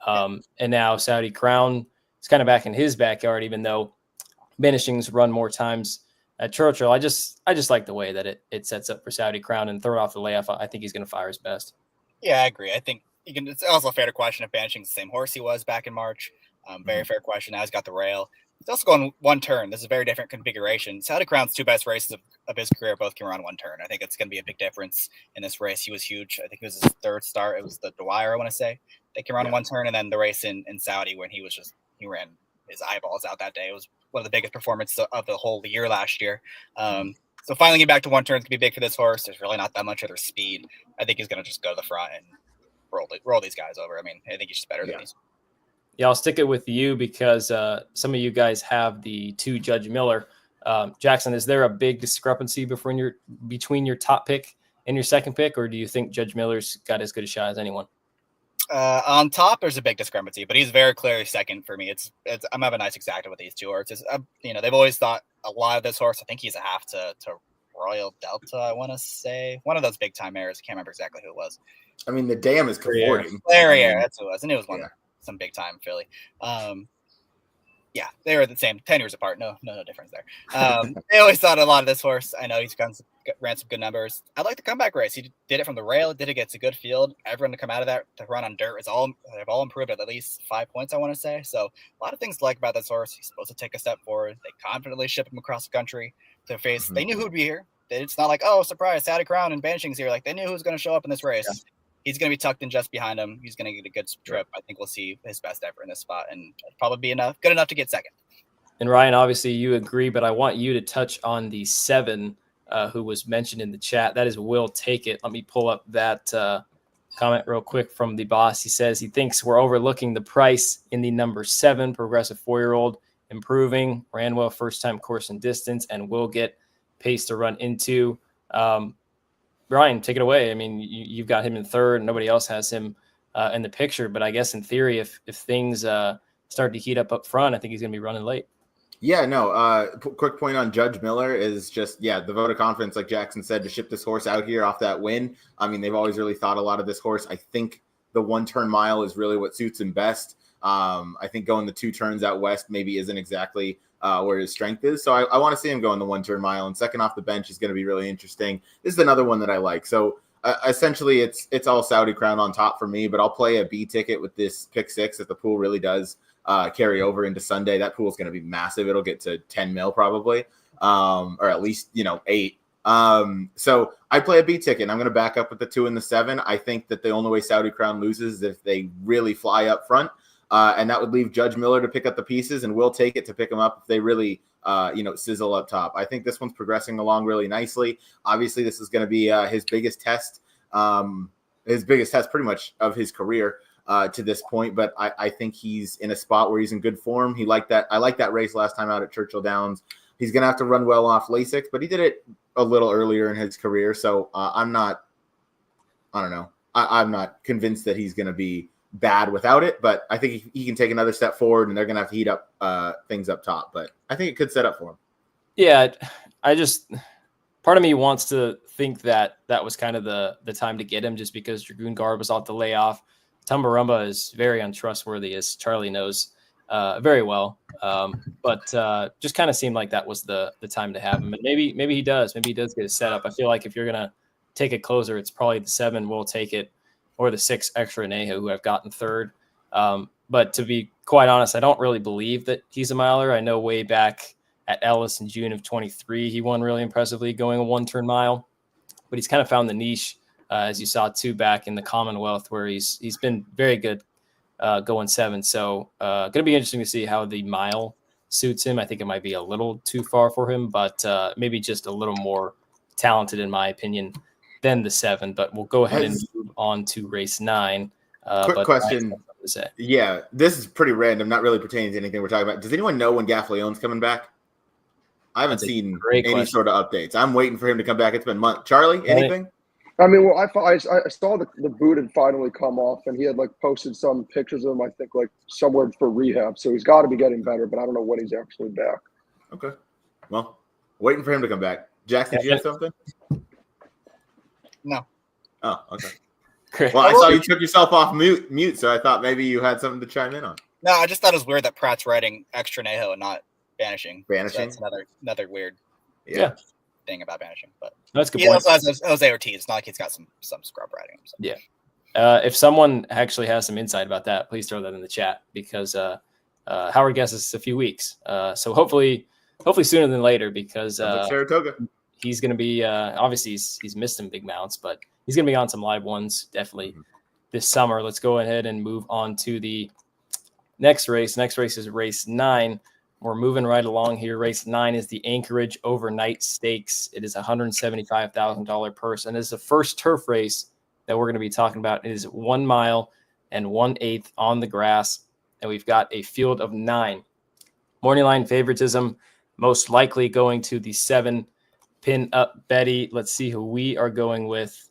And now Saudi Crown is kind of back in his backyard, even though banishings run more times at Churchill. I just like the way that it sets up for Saudi Crown, and throw it off the layoff. I think he's going to fire his best. Yeah, I agree. I think it's also a fair question if banishing's the same horse he was back in March. Very fair question. Now he's got the rail. He's also going one turn. This is a very different configuration. Saudi Crown's 2 best races of his career both came around one turn. I think it's going to be a big difference in this race. He was huge. I think it was his 3rd start. It was the Dwyer, I want to say. They came around one turn, and then the race in Saudi when he ran his eyeballs out that day. It was one of the biggest performances of the whole year last year. So finally getting back to one turn is going to be big for this horse. There's really not that much other speed. I think he's going to just go to the front and roll these guys over. I mean, I think he's just better than these. Yeah, I'll stick it with you because some of you guys have the 2 Judge Miller. Jackson, is there a big discrepancy between your top pick and your second pick, or do you think Judge Miller's got as good a shot as anyone? On top, there's a big discrepancy, but he's very clearly second for me. I'm having a nice exacta with these 2 horses. They've always thought a lot of this horse. I think he's a half to Royal Delta, I want to say. One of those big time mares. I can't remember exactly who it was. I mean, the dam is comforting. Clarier, that's who it was. And it was some big time filly. Yeah, they were the same, 10 years apart. No difference there. They always thought a lot of this horse. I know he's ran some good numbers. I like the comeback race. He did it from the rail, did it against a good field. Everyone to come out of that to run on dirt they've all improved at least 5 points, I want to say. So a lot of things to like about this horse. He's supposed to take a step forward. They confidently ship him across the country to face. They knew who'd be here. It's not like, oh, surprise, Saudi Crown and Banishing's here. Like, they knew who was going to show up in this race. Yeah. He's going to be tucked in just behind him. He's going to get a good trip. I think we'll see his best ever in this spot, and probably be good enough to get second. And Ryan, obviously you agree, but I want you to touch on the 7 who was mentioned in the chat. That is Will Take It. Let me pull up that comment real quick from the boss. He says he thinks we're overlooking the price in the number 7 progressive 4-year-old, improving, ran well first time course and distance, and will get pace to run into. Ryan, take it away. I mean, you've got him in 3rd. Nobody else has him in the picture, but I guess in theory, if things start to heat up front, I think he's going to be running late. Yeah, no. Quick point on Judge Miller is just, the vote of confidence, like Jackson said, to ship this horse out here off that win. I mean, they've always really thought a lot of this horse. I think the 1-turn mile is really what suits him best. I think going the 2 turns out west maybe isn't exactly where his strength is. So I want to see him go in the 1-turn mile, and second off the bench is going to be really interesting. This is another one that I like. So essentially it's all Saudi Crown on top for me, but I'll play a B ticket with this pick 6 if the pool really does carry over into Sunday. That pool is going to be massive. It'll get to 10 mil probably, or at least, 8. So I play a B ticket, and I'm going to back up with the 2 and the 7. I think that the only way Saudi Crown loses is if they really fly up front. And that would leave Judge Miller to pick up the pieces, and we'll take it to pick them up if they really, sizzle up top. I think this one's progressing along really nicely. Obviously, this is going to be his biggest test pretty much of his career to this point. But I think he's in a spot where he's in good form. I like that race last time out at Churchill Downs. He's going to have to run well off Lasix, but he did it a little earlier in his career. So I'm not convinced that he's going to be bad without it, but I think he can take another step forward, and they're going to have to heat up things up top, but I think it could set up for him. Yeah. Part of me wants to think that was kind of the time to get him, just because Dragoon Guard was off the layoff. Tumbarumba is very untrustworthy, as Charlie knows very well. But just kind of seemed like that was the time to have him. And maybe he does get a setup. I feel like if you're going to take a closer, it's probably the 7 will take it, or the 6 Extra Neho, who I've gotten 3rd. But to be quite honest, I don't really believe that he's a miler. I know way back at Ellis in June of 23, he won really impressively going a 1-turn mile, but he's kind of found the niche, as you saw too back in the Commonwealth, where he's been very good going 7. So going to be interesting to see how the mile suits him. I think it might be a little too far for him, but maybe just a little more talented, in my opinion, than the 7. But we'll go ahead and move on to race 9. Quick question. Yeah, this is pretty random, not really pertaining to anything we're talking about. Does anyone know when Gaffleone's coming back? I haven't seen any sort of updates. I'm waiting for him to come back. It's been months. Charlie, anything? I mean, well, I saw the boot had finally come off, and he had like posted some pictures of him, I think, like somewhere for rehab. So he's got to be getting better, but I don't know when he's actually back. Okay. Well, waiting for him to come back. Jackson, do you have something? No. Oh, okay. Great. Well, I saw you took yourself off mute, so I thought maybe you had something to chime in on. No, I just thought it was weird that Pratt's writing extra Neho and not banishing. Banishing? So that's another weird thing about banishing. But That's a good he point. also has Jose Ortiz. It's not like he's got some scrub writing. So. Yeah. If someone actually has some insight about that, please throw that in the chat because Howard guesses a few weeks. So hopefully sooner than later because like Saratoga. He's going to be obviously he's missed some big mounts, but he's going to be on some live ones definitely this summer. Let's go ahead and move on to the next race. Next race is race 9. We're moving right along here. Race 9 is the Anchorage Overnight Stakes. It is a $175,000 purse, and it's the first turf race that we're going to be talking about. It is 1 mile and 1/8 on the grass, and we've got a field of 9. Morning line favoritism, most likely going to the 7 Pin Up Betty. Let's see who we are going with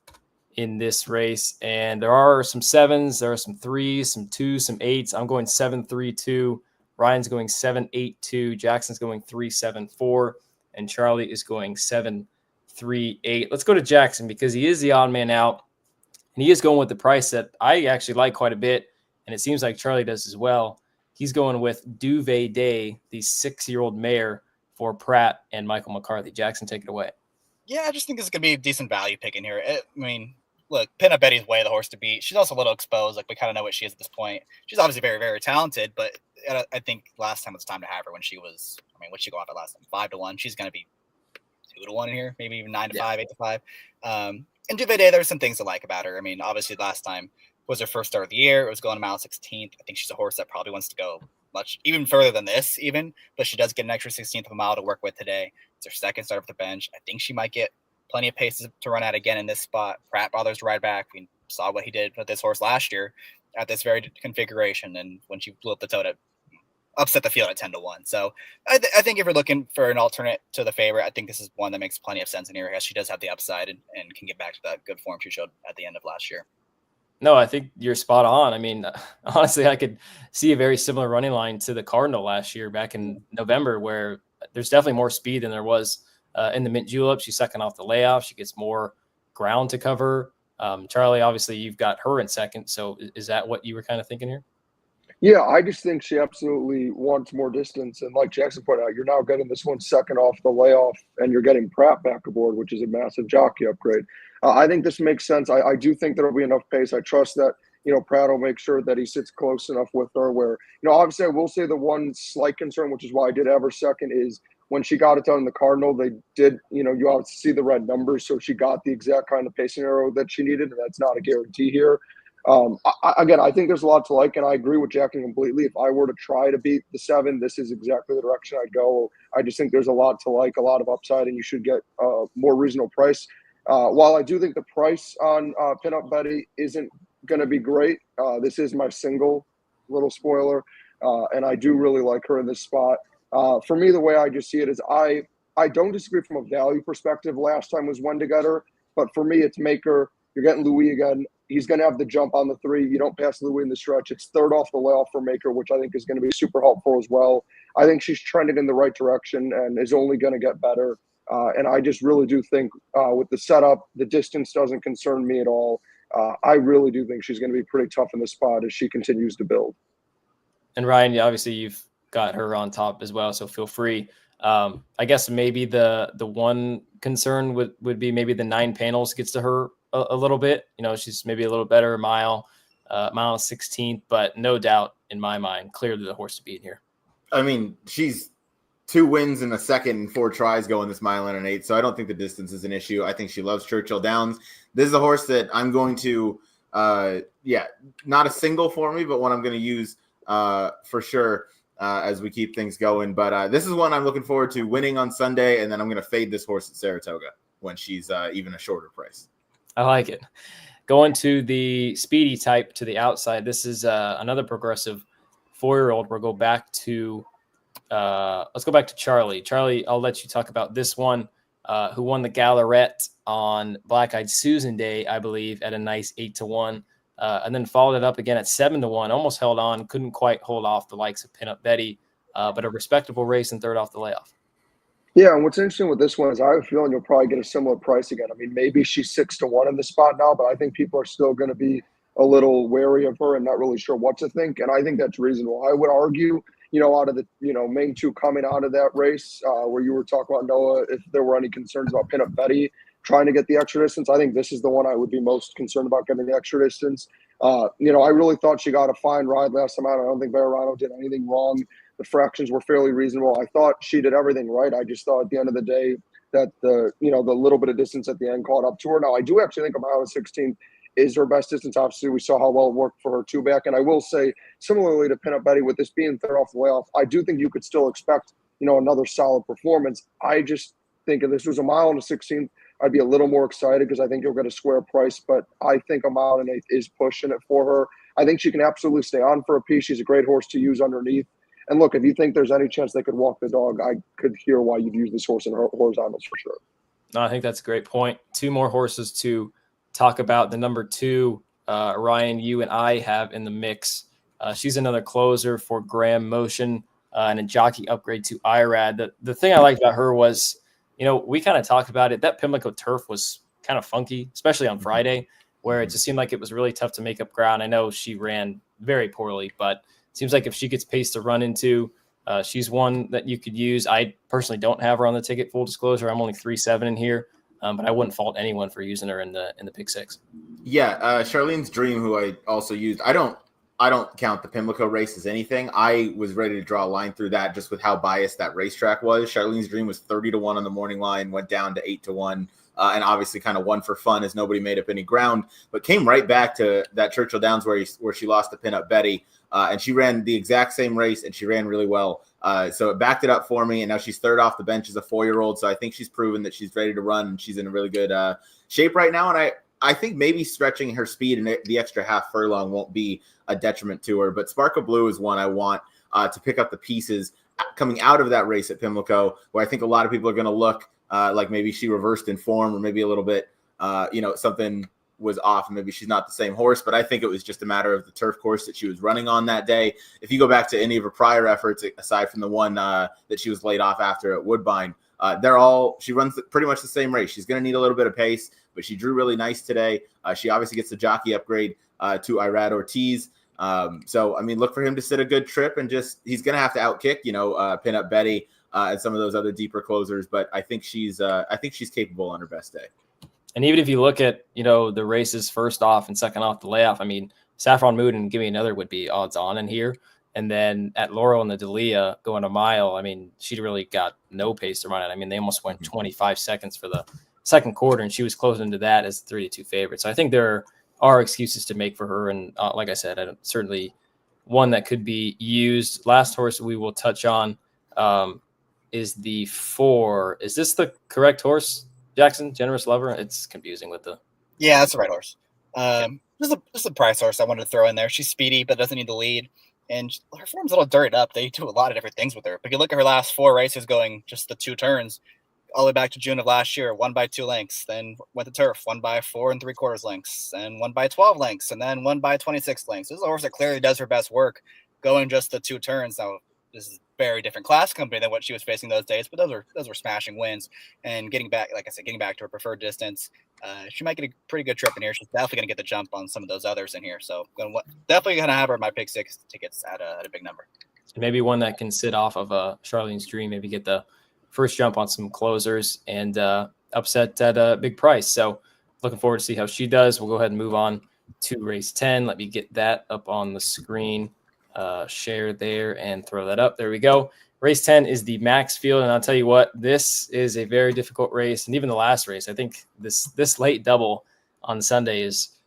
in this race. And there are some 7s, there are some 3s, some 2s, some 8s. I'm going 7-3-2. Ryan's going 7-8-2. Jackson's going 3-7-4. And Charlie is going 7-3-8. Let's go to Jackson because he is the odd man out. And he is going with the price that I actually like quite a bit. And it seems like Charlie does as well. He's going with Duvet Day, the 6-year-old mare for Pratt and Michael McCarthy. Jackson, take it away. Yeah, I just think this is going to be a decent value pick in here. I mean, look, Pin Up Betty's way the horse to beat. She's also a little exposed. Like, we kind of know what she is at this point. She's obviously very, very talented, but I think last time was time to have her when she was, what'd she go off at last time? 5-1. She's going to be 2-1 in here, maybe even 9-5, 8-5. And Duvet Day, there's some things to like about her. I mean, obviously last time was her first start of the year. It was going to mile 16th. I think she's a horse that probably wants to go much even further than this but she does get an extra 16th of a mile to work with today. It's her second start off the bench. I think she might get plenty of paces to run at again in this spot. Pratt bothers to ride back. We saw what he did with this horse last year at this very configuration, and when she blew up the toe to upset the field at 10-1. So I think if you're looking for an alternate to the favorite, I think this is one that makes plenty of sense in here as she does have the upside and can get back to that good form she showed at the end of last year. No, I think you're spot on. I mean, honestly, I could see a very similar running line to the Cardinal last year back in November, where there's definitely more speed than there was in the Mint Julep. She's second off the layoff. She gets more ground to cover. Charlie, obviously, you've got her in second. So is that what you were kind of thinking here? Yeah, I just think she absolutely wants more distance. And like Jackson pointed out, you're now getting this one second off the layoff, and you're getting Pratt back aboard, which is a massive jockey upgrade. I think this makes sense. I do think there will be enough pace. I trust that, Pratt will make sure that he sits close enough with her where, obviously I will say the one slight concern, which is why I did have her second, is when she got it done in the Cardinal, they did, you obviously see the red numbers. So she got the exact kind of pacing arrow that she needed, and that's not a guarantee here. I think there's a lot to like, and I agree with Jackson completely. If I were to try to beat the 7, this is exactly the direction I'd go. I just think there's a lot to like, a lot of upside, and you should get a more reasonable price. While I do think the price on Pin Up Betty isn't going to be great, this is my single, little spoiler, and I do really like her in this spot. For me, the way I just see it is I don't disagree from a value perspective. Last time was when to get her, but for me, it's Meagher. You're getting Louis again. He's going to have the jump on the 3. You don't pass Louis in the stretch. It's third off the layoff for Meagher, which I think is going to be super helpful as well. I think she's trending in the right direction and is only going to get better. And I just really do think with the setup, the distance doesn't concern me at all. I really do think she's going to be pretty tough in the spot as she continues to build. And Ryan, obviously you've got her on top as well, so feel free. I guess maybe the one concern would be maybe the 9 panels gets to her a little bit. She's maybe a little better mile 16th, but no doubt in my mind, clearly the horse to beat here. I mean, she's 2 wins in a second and 4 tries going this mile and an 8. So I don't think the distance is an issue. I think she loves Churchill Downs. This is a horse that I'm going to, not a single for me, but one I'm going to use for sure as we keep things going. But this is one I'm looking forward to winning on Sunday. And then I'm going to fade this horse at Saratoga when she's even a shorter price. I like it. Going to the speedy type to the outside. This is another progressive 4-year-old. We'll go back to let's go back to Charlie. Charlie, I'll let you talk about this one. who won the Gallarette on Black Eyed Susan Day, I believe, at a nice 8-1. And then followed it up again at 7-1, almost held on, couldn't quite hold off the likes of Pinup Betty, but a respectable race and third off the layoff. Yeah, and what's interesting with this one is I have a feeling you'll probably get a similar price again. I mean, maybe she's 6-1 in the spot now, but I think people are still going to be a little wary of her and not really sure what to think. And I think that's reasonable. I would argue, out of the, main two coming out of that race where you were talking about, Noah, if there were any concerns about Pinup Betty trying to get the extra distance, I think this is the one I would be most concerned about getting the extra distance. I really thought she got a fine ride last time out. I don't think Verano did anything wrong. The fractions were fairly reasonable. I thought she did everything right. I just thought at the end of the day that the little bit of distance at the end caught up to her. Now, I do actually think a mile and 16 is her best distance. Obviously, we saw how well it worked for her two back. And I will say, similarly to Pinup Betty, with this being third off the layoff, I do think you could still expect, another solid performance. I just think if this was a mile and a 16, I'd be a little more excited because I think you'll get a square price. But I think a mile and 8 is pushing it for her. I think she can absolutely stay on for a piece. She's a great horse to use underneath. And look, if you think there's any chance they could walk the dog, I could hear why you'd use this horse in horizontals for sure. No, I think that's a great point. Two more horses to talk about. The number 2, Ryan, you and I have in the mix. She's another closer for Graham Motion and a jockey upgrade to IRAD. The thing I liked about her was, we kind of talked about it. That Pimlico turf was kind of funky, especially on Friday, where it just seemed like it was really tough to make up ground. I know she ran very poorly, but it seems like if she gets pace to run into, she's one that you could use. I personally don't have her on the ticket, full disclosure. I'm only 3-7 in here, but I wouldn't fault anyone for using her in the pick 6. Yeah, Charlene's Dream, who I also used. I don't count the Pimlico race as anything. I was ready to draw a line through that just with how biased that racetrack was. Charlene's Dream was 30-1 on the morning line, went down to 8-1. And obviously kind of won for fun as nobody made up any ground, but came right back to that Churchill Downs where she lost to Pinup Betty. And she ran the exact same race, and she ran really well. So it backed it up for me, and now she's third off the bench as a 4-year-old. So I think she's proven that she's ready to run, and she's in a really good shape right now. And I think maybe stretching her speed and the extra half furlong won't be a detriment to her. But Sparkle Blue is one I want to pick up the pieces coming out of that race at Pimlico, where I think a lot of people are going to look like maybe she reversed in form or maybe a little bit, something was off and maybe she's not the same horse, but I think it was just a matter of the turf course that she was running on that day. If you go back to any of her prior efforts, aside from the one that she was laid off after at Woodbine, she runs pretty much the same race. She's going to need a little bit of pace, but she drew really nice today. She obviously gets the jockey upgrade to Irad Ortiz. So, I mean, look for him to sit a good trip and he's going to have to outkick, Pinup Betty and some of those other deeper closers, but I think she's capable on her best day. And even if you look at, the races first off and second off the layoff, I mean, Saffron Mood and Give Me Another would be odds on in here. And then at Laurel and the Dalia going a mile, I mean, she really got no pace to run it. I mean, they almost went 25 seconds for the second quarter, and she was closing into that as 3-2 favorite. So I think there are excuses to make for her. And like I said, certainly one that could be used. Last horse we will touch on is the 4. Is this the correct horse? Jackson, Generous Lover. It's confusing with the. Yeah, that's the right horse. Just a price horse I wanted to throw in there. She's speedy, but doesn't need the lead. And her form's a little dirtied up. They do a lot of different things with her. But you look at her last 4 races going just the 2 turns, all the way back to June of last year, 1 by 2 lengths, then went to turf, 1 by 4 3/4 lengths, and 1 by 12 lengths, and then 1 by 26 lengths. This is a horse that clearly does her best work going just the 2 turns. Now, this is a very different class company than what she was facing those days, but those were smashing wins. And getting back to her preferred distance, she might get a pretty good trip in here. She's definitely going to get the jump on some of those others in here. So definitely going to have her in my pick 6 tickets at a big number. Maybe one that can sit off of Charlene's Dream, maybe get the first jump on some closers and upset at a big price. So looking forward to see how she does. We'll go ahead and move on to race 10. Let me get that up on the screen. Share there and throw that up. There we go. Race 10 is the Max Field, and I'll tell you what, this is a very difficult race. And even the last race, I think this late double on Sunday is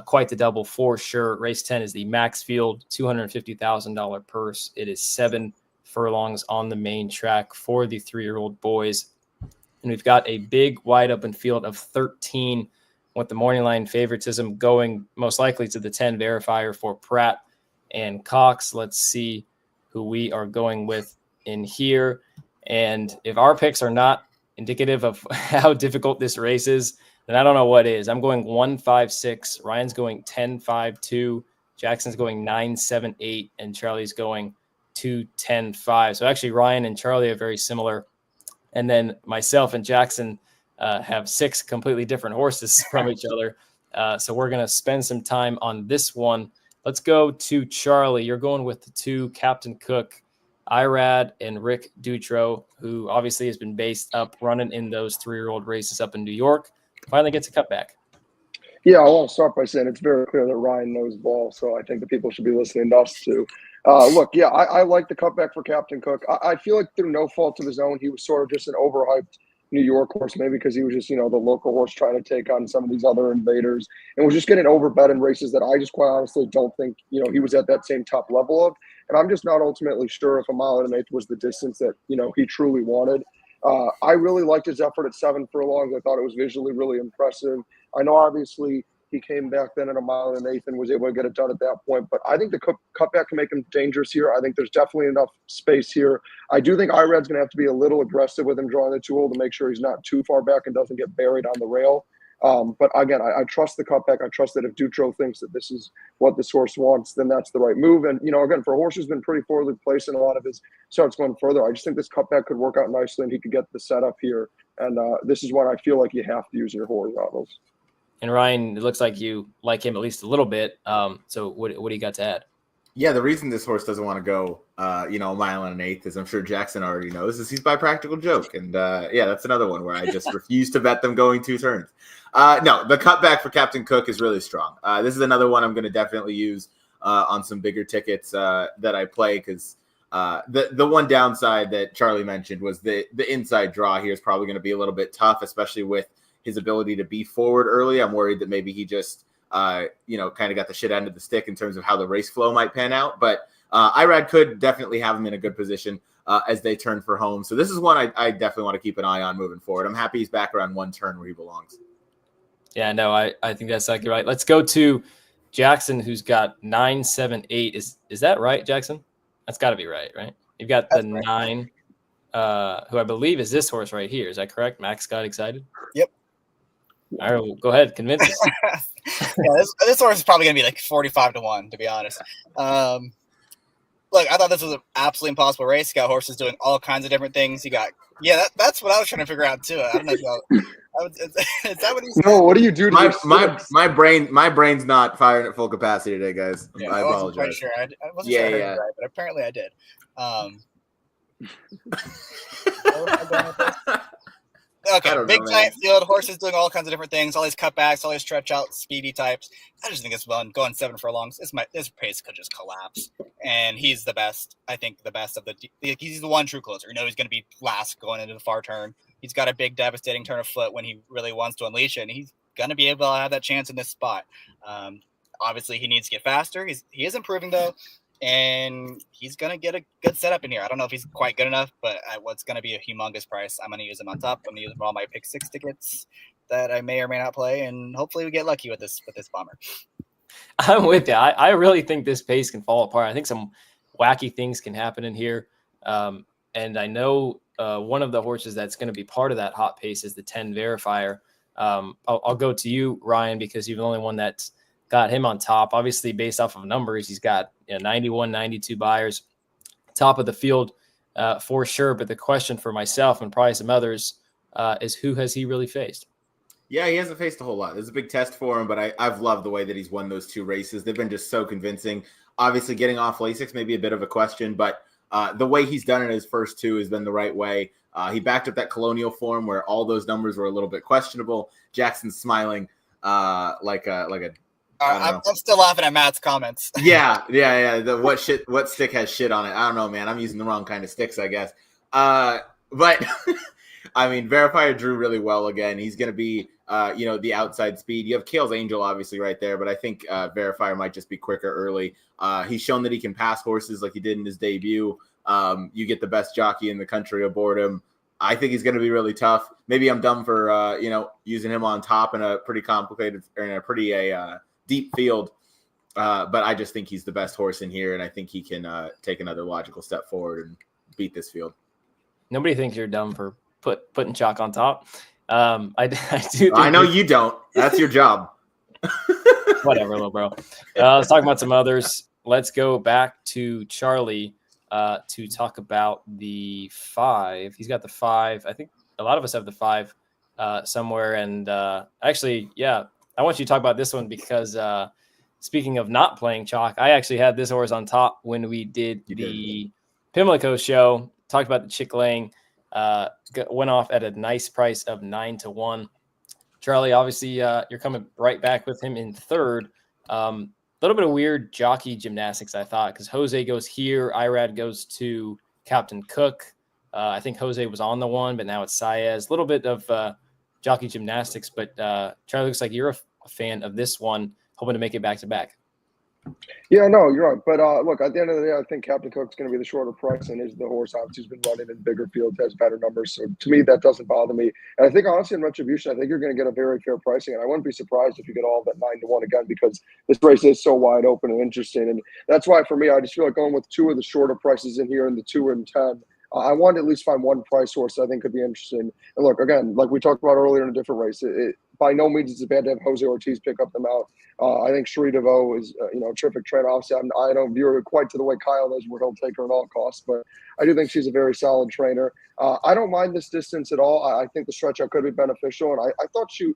quite the double for sure. Race 10 is the Max Field, $250,000 purse. It is 7 furlongs on the main track for the 3-year-old boys. And we've got a big wide open field of 13 with the morning line favoritism going most likely to the 10 verifier for Pratt and Cox. Let's see who we are going with in here. And if our picks are not indicative of how difficult this race is, then I don't know what is. I'm going 1-5-6. Ryan's going 10-5-2. Jackson's going 9-7-8, and Charlie's going 2-10-5. So actually, Ryan and Charlie are very similar. And then myself and Jackson have 6 completely different horses from each other. So we're going to spend some time on this one. Let's go to Charlie. You're going with the 2, Captain Cook, Irad, and Rick Dutro, who obviously has been based up running in those 3-year-old races up in New York. Finally gets a cutback. Yeah, I want to start by saying it's very clear that Ryan knows ball, so I think the people should be listening to us too. Look, yeah, I like the cutback for Captain Cook. I feel like through no fault of his own, he was sort of just an overhyped New York horse, maybe because he was just, the local horse trying to take on some of these other invaders and was just getting overbet in races that I just quite honestly don't think, he was at that same top level of. And I'm just not ultimately sure if 1 1/8 was the distance that, he truly wanted. I really liked his effort at 7 furlongs. I thought it was visually really impressive. I know obviously he came back then at 1 1/8 and was able to get it done at that point. But I think the cutback can make him dangerous here. I think there's definitely enough space here. I do think Irad's going to have to be a little aggressive with him drawing the 2-hole to make sure he's not too far back and doesn't get buried on the rail. But again, I trust the cutback. I trust that if Dutro thinks that this is what this horse wants, then that's the right move. And, again, for a horse who's been pretty poorly placed in a lot of his starts going further, I just think this cutback could work out nicely and he could get the setup here. And this is when I feel like you have to use your horizontals. And Ryan, it looks like you like him at least a little bit. So what do you got to add? Yeah, the reason this horse doesn't want to go, 1 1/8, as I'm sure Jackson already knows, is he's by practical joke. And that's another one where I just refuse to bet them going 2 turns. No, the cutback for Captain Cook is really strong. This is another one I'm going to definitely use on some bigger tickets that I play because the one downside that Charlie mentioned was the inside draw here is probably going to be a little bit tough, especially with his ability to be forward early. I'm worried that maybe he just, kind of got the shit end of the stick in terms of how the race flow might pan out. But Irad could definitely have him in a good position as they turn for home. So this is one I definitely want to keep an eye on moving forward. I'm happy he's back around 1 turn where he belongs. Yeah, no, I think that's exactly right. Let's go to Jackson, who's got 9-7-8. Is that right, Jackson? That's got to be right? You've got the 9, who I believe is this horse right here. Is that correct? Max got excited? Yep. All right, well, go ahead. Convince us. This horse is probably going to be like 45-1, to be honest. Look, I thought this was an absolutely impossible race. You got horses doing all kinds of different things. That's what I was trying to figure out too. I don't know is that what he's No, what do you do to my brain's not firing at full capacity today, guys. Yeah, I apologize. Sure. I wasn't sure I heard it right, but apparently I did. Okay, big giant field, horses doing all kinds of different things, all these cutbacks, all these stretch out, speedy types. I just think it's fun. Going 7 furlongs, this pace could just collapse. And he's the best, I think, the best of he's the one true closer. He's going to be last going into the far turn. He's got a big, devastating turn of foot when he really wants to unleash it, and he's going to be able to have that chance in this spot. Obviously, he needs to get faster. He is improving, though. And he's going to get a good setup in here. I don't know if he's quite good enough, but at what's going to be a humongous price, I'm going to use him on top. I'm going to use him for all my pick 6 tickets that I may or may not play, and hopefully we get lucky with this bomber. I'm with you. I really think this pace can fall apart. I think some wacky things can happen in here. And I know one of the horses that's going to be part of that hot pace is the 10 Verifier. I'll go to you, Ryan, because you're the only one that's got him on top. Obviously, based off of numbers, he's got 91, 92 buyers, top of the field for sure. But the question for myself and probably some others is who has he really faced? Yeah, he hasn't faced a whole lot. It's a big test for him, but I've loved the way that he's won those 2 races. They've been just so convincing. Obviously, getting off Lasix may be a bit of a question, but the way he's done it his first 2 has been the right way. He backed up that Colonial form where all those numbers were a little bit questionable. Jackson's smiling like a I'm still laughing at Matt's comments. Yeah. What stick has shit on it? I don't know, man. I'm using the wrong kind of sticks, I guess. But I mean, Verifier drew really well again. He's going to be, the outside speed. You have Kale's Angel obviously right there, but I think Verifier might just be quicker early. He's shown that he can pass horses like he did in his debut. You get the best jockey in the country aboard him. I think he's going to be really tough. Maybe I'm dumb for, using him on top in a pretty complicated or in a pretty deep field. But I just think he's the best horse in here, and I think he can take another logical step forward and beat this field. Nobody thinks you're dumb for putting chalk on top. I do. Think I know you don't. That's your job. Whatever, little bro. Let's talk about some others. Let's go back to Charlie to talk about the 5. He's got the 5. I think a lot of us have the 5 somewhere. And actually, yeah, I want you to talk about this one because speaking of not playing chalk, I actually had this horse on top when we did the Pimlico show. Talked about the chick laying. Went off at a nice price of 9-1. Charlie, obviously, you're coming right back with him in 3rd. Little bit of weird jockey gymnastics, I thought, because Jose goes here, Irad goes to Captain Cook. I think Jose was on the one, but now it's Saez. A little bit of jockey gymnastics, but Charlie, looks like you're a fan of this one, hoping to make it back-to-back. Yeah, no, you're right. But look, at the end of the day, I think Captain Cook's going to be the shorter price and is the horse. Obviously, he's been running in bigger fields, has better numbers. So to me, that doesn't bother me. And I think honestly, in Retribution, I think you're going to get a very fair pricing. And I wouldn't be surprised if you get all that 9-1 again, because this race is so wide open and interesting. And that's why for me, I just feel like going with 2 of the shorter prices in here and the 2 and 10. I want to at least find one price horse that I think could be interesting. And look, again, like we talked about earlier in a different race, by no means is it bad to have Jose Ortiz pick up the mount. I think Cherie DeVoe is, a terrific trainer. Obviously, I don't view her quite to the way Kyle does, where he'll take her at all costs, but I do think she's a very solid trainer. I don't mind this distance at all. I think the stretch out could be beneficial, and I thought he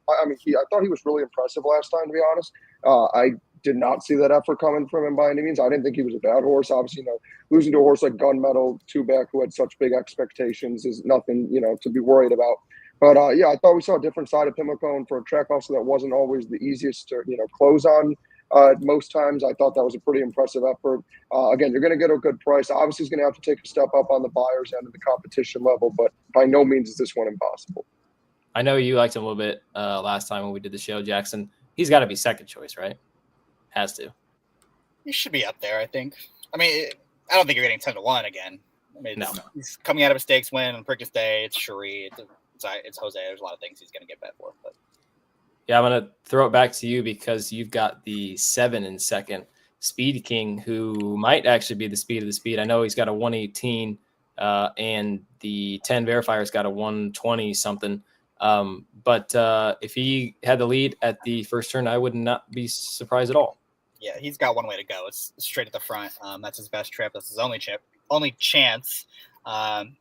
was really impressive last time, to be honest. I did not see that effort coming from him by any means. I didn't think he was a bad horse. Obviously, losing to a horse like Gunmetal, 2-back, who had such big expectations, is nothing, to be worried about. But, I thought we saw a different side of Pimlico, and for a track also that wasn't always the easiest to, close on most times. I thought that was a pretty impressive effort. Again, you're going to get a good price. Obviously, he's going to have to take a step up on the buyer's end of the competition level, but by no means is this one impossible. I know you liked him a little bit last time when we did the show, Jackson. He's got to be second choice, right? Has to. He should be up there, I think. I mean, I don't think you're getting 10-1 again. I mean, No. He's coming out of a stakes win on Preakness Day. It's Cherie. It's Jose. There's a lot of things he's going to get bet for. But yeah, I'm going to throw it back to you because you've got the 7 in second, Speed King, who might actually be the speed of the speed. I know he's got a 118 and the 10 Verifier's got a 120 something. But if he had the lead at the first turn, I would not be surprised at all. Yeah, he's got one way to go. It's straight at the front. That's his best trip. That's his only chance. I'm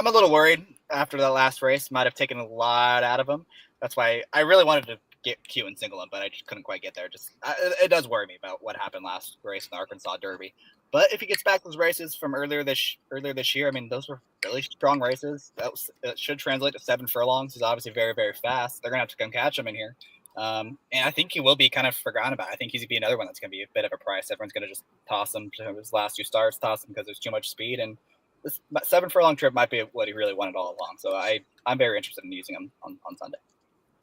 a little worried after that last race. Might have taken a lot out of him. That's why I really wanted to get Q and single him, but I just couldn't quite get there. It does worry me about what happened last race in the Arkansas Derby. But if he gets back those races from earlier this year, I mean, those were really strong races. That should translate to 7 furlongs. He's obviously very, very fast. They're going to have to come catch him in here. And I think he will be kind of forgotten about. I think he's going to be another one that's going to be a bit of a price. Everyone's going to just toss him to his last 2 starts, toss him because there's too much speed. And this 7 furlong trip might be what he really wanted all along. So I'm very interested in using him on Sunday.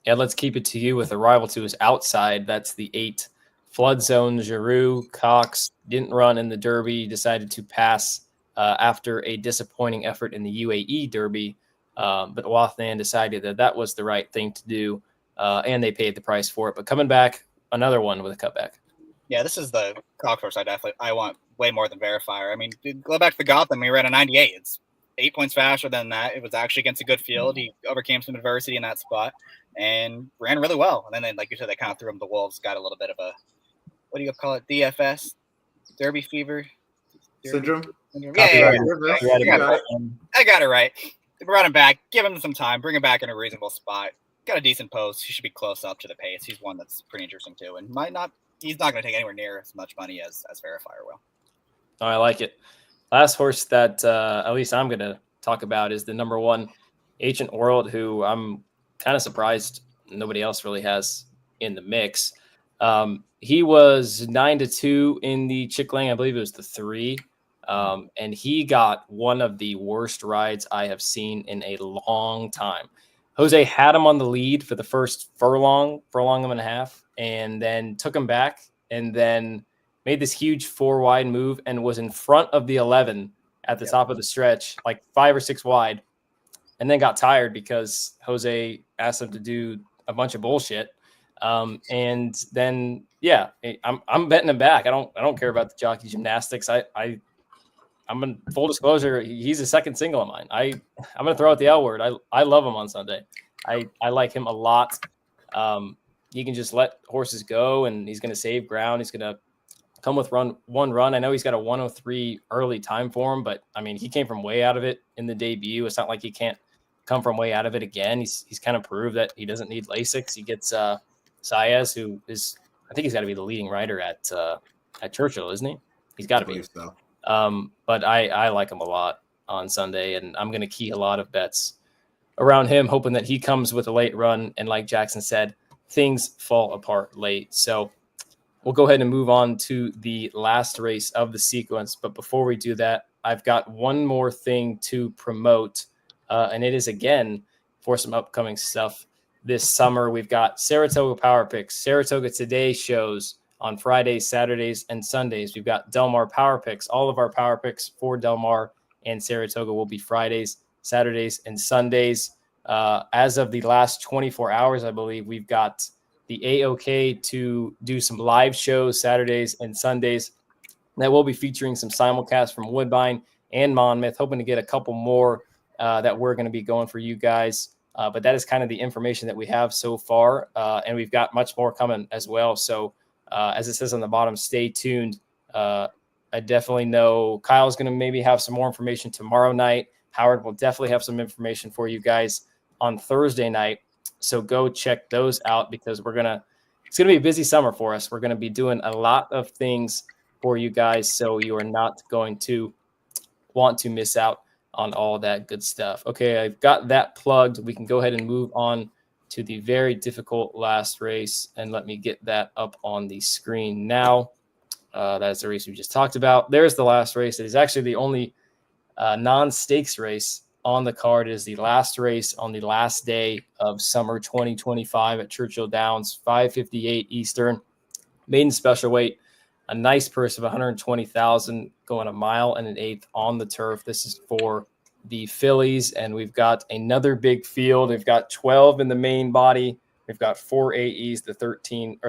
Yeah, let's keep it to you with a rival to his outside. That's the 8 Flood Zone. Giroux Cox didn't run in the Derby, decided to pass after a disappointing effort in the UAE Derby. But Wathnan decided that was the right thing to do, and they paid the price for it. But coming back, another one with a cutback. Yeah, this is the Cox horse I want way more than Verifier. I mean, go back to the Gotham. He ran a 98. It's 8 points faster than that. It was actually against a good field. He overcame some adversity in that spot and ran really well. And then, like you said, they kind of threw him to wolves. Got a little bit of a, what do you call it? DFS, Derby fever Syndrome. Yeah. I got it right. They brought him back, give him some time, bring him back in a reasonable spot. Got a decent post. He should be close up to the pace. He's one that's pretty interesting too, and he's not going to take anywhere near as much money as Verifier will. Oh, I like it. Last horse that at least I'm going to talk about is the number 1 Ancient World, who I'm kind of surprised nobody else really has in the mix. He was 9-2 in the Chickling. I believe it was the 3. And he got one of the worst rides I have seen in a long time. Jose had him on the lead for the first furlong and a half, and then took him back and then made this huge 4 wide move and was in front of the 11 at the top of the stretch, like 5 or 6 wide, and then got tired because Jose asked him to do a bunch of bullshit. And then, I'm betting him back. I don't care about the jockey gymnastics. I I'm in full disclosure. He's a second single of mine. I'm going to throw out the L word. I love him on Sunday. I like him a lot. He can just let horses go, and he's going to save ground. He's going to come with one run. I know he's got a 103 early time for him, but I mean, he came from way out of it in the debut. It's not like he can't come from way out of it again. He's kind of proved that he doesn't need Lasix. He gets Saez, who is, I think he's got to be the leading rider at Churchill, isn't he? He's got to be. So. But I like him a lot on Sunday, and I'm going to key a lot of bets around him, hoping that he comes with a late run. And like Jackson said, things fall apart late. So we'll go ahead and move on to the last race of the sequence. But before we do that, I've got one more thing to promote, and it is, again, for some upcoming stuff this summer. We've got Saratoga Power Picks, Saratoga Today shows on Fridays, Saturdays, and Sundays. We've got Del Mar Power Picks. All of our Power Picks for Del Mar and Saratoga will be Fridays, Saturdays, and Sundays. As of the last 24 hours, I believe we've got the AOK to do some live shows Saturdays and Sundays that will be featuring some simulcasts from Woodbine and Monmouth, hoping to get a couple more that we're going to be going for you guys. But that is kind of the information that we have so far. And we've got much more coming as well. So as it says on the bottom, stay tuned. I definitely know Kyle's going to maybe have some more information tomorrow night. Howard will definitely have some information for you guys on Thursday night. So go check those out, because it's going to be a busy summer for us. We're going to be doing a lot of things for you guys. So you are not going to want to miss out on all that good stuff. Okay, I've got that plugged. We can go ahead and move on to the very difficult last race. And let me get that up on the screen now. That's the race we just talked about. There's the last race. It is actually the only non-stakes race on the card. It is the last race on the last day of summer 2025 at Churchill Downs, 5:58 Eastern. Maiden special weight, a nice purse of $120,000, going 1 1/8 on the turf. This is for the fillies, and we've got another big field. We've got 12 in the main body. We've got 3 AEs, the 13,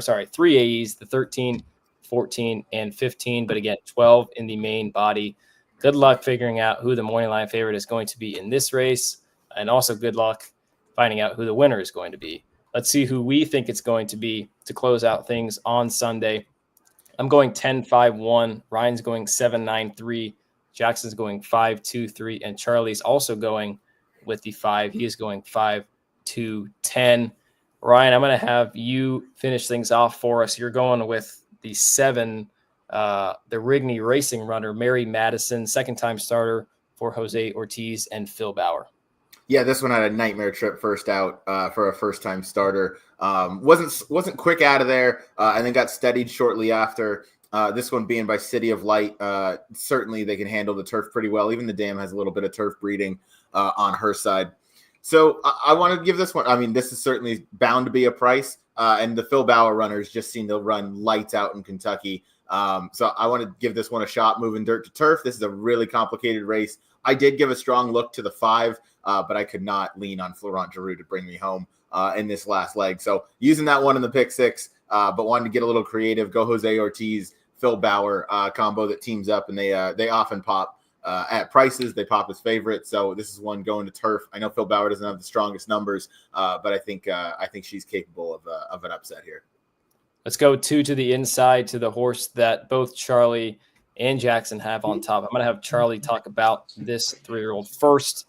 14, and 15. But again, 12 in the main body. Good luck figuring out who the morning line favorite is going to be in this race, and also good luck finding out who the winner is going to be. Let's see who we think it's going to be to close out things on Sunday. I'm going 10-5-1. Ryan's going 7-9-3. Jackson's going 5-2-3. And Charlie's also going with the 5. He is going 5-2-10. Ryan, I'm going to have you finish things off for us. You're going with the 7, the Rigney Racing runner, Mary Madison, second-time starter for Jose Ortiz and Phil Bauer. Yeah, this one had a nightmare trip first out for a first-time starter. Wasn't quick out of there, and then got steadied shortly after. This one being by City of Light, certainly they can handle the turf pretty well. Even the dam has a little bit of turf breeding on her side. So I want to give this one. I mean, this is certainly bound to be a price, and the Phil Bauer runners just seem to run lights out in Kentucky. So I want to give this one a shot, moving dirt to turf. This is a really complicated race. I did give a strong look to the 5, but I could not lean on Florent Giroux to bring me home in this last leg. So using that one in the pick 6, but wanted to get a little creative, go Jose Ortiz, Phil Bauer combo that teams up, and they often pop at prices. They pop as favorites. So this is one going to turf. I know Phil Bauer doesn't have the strongest numbers, but I think she's capable of an upset here. Let's go 2 to the inside to the horse that both Charlie and Jackson have on top. I'm going to have Charlie talk about this 3-year-old first.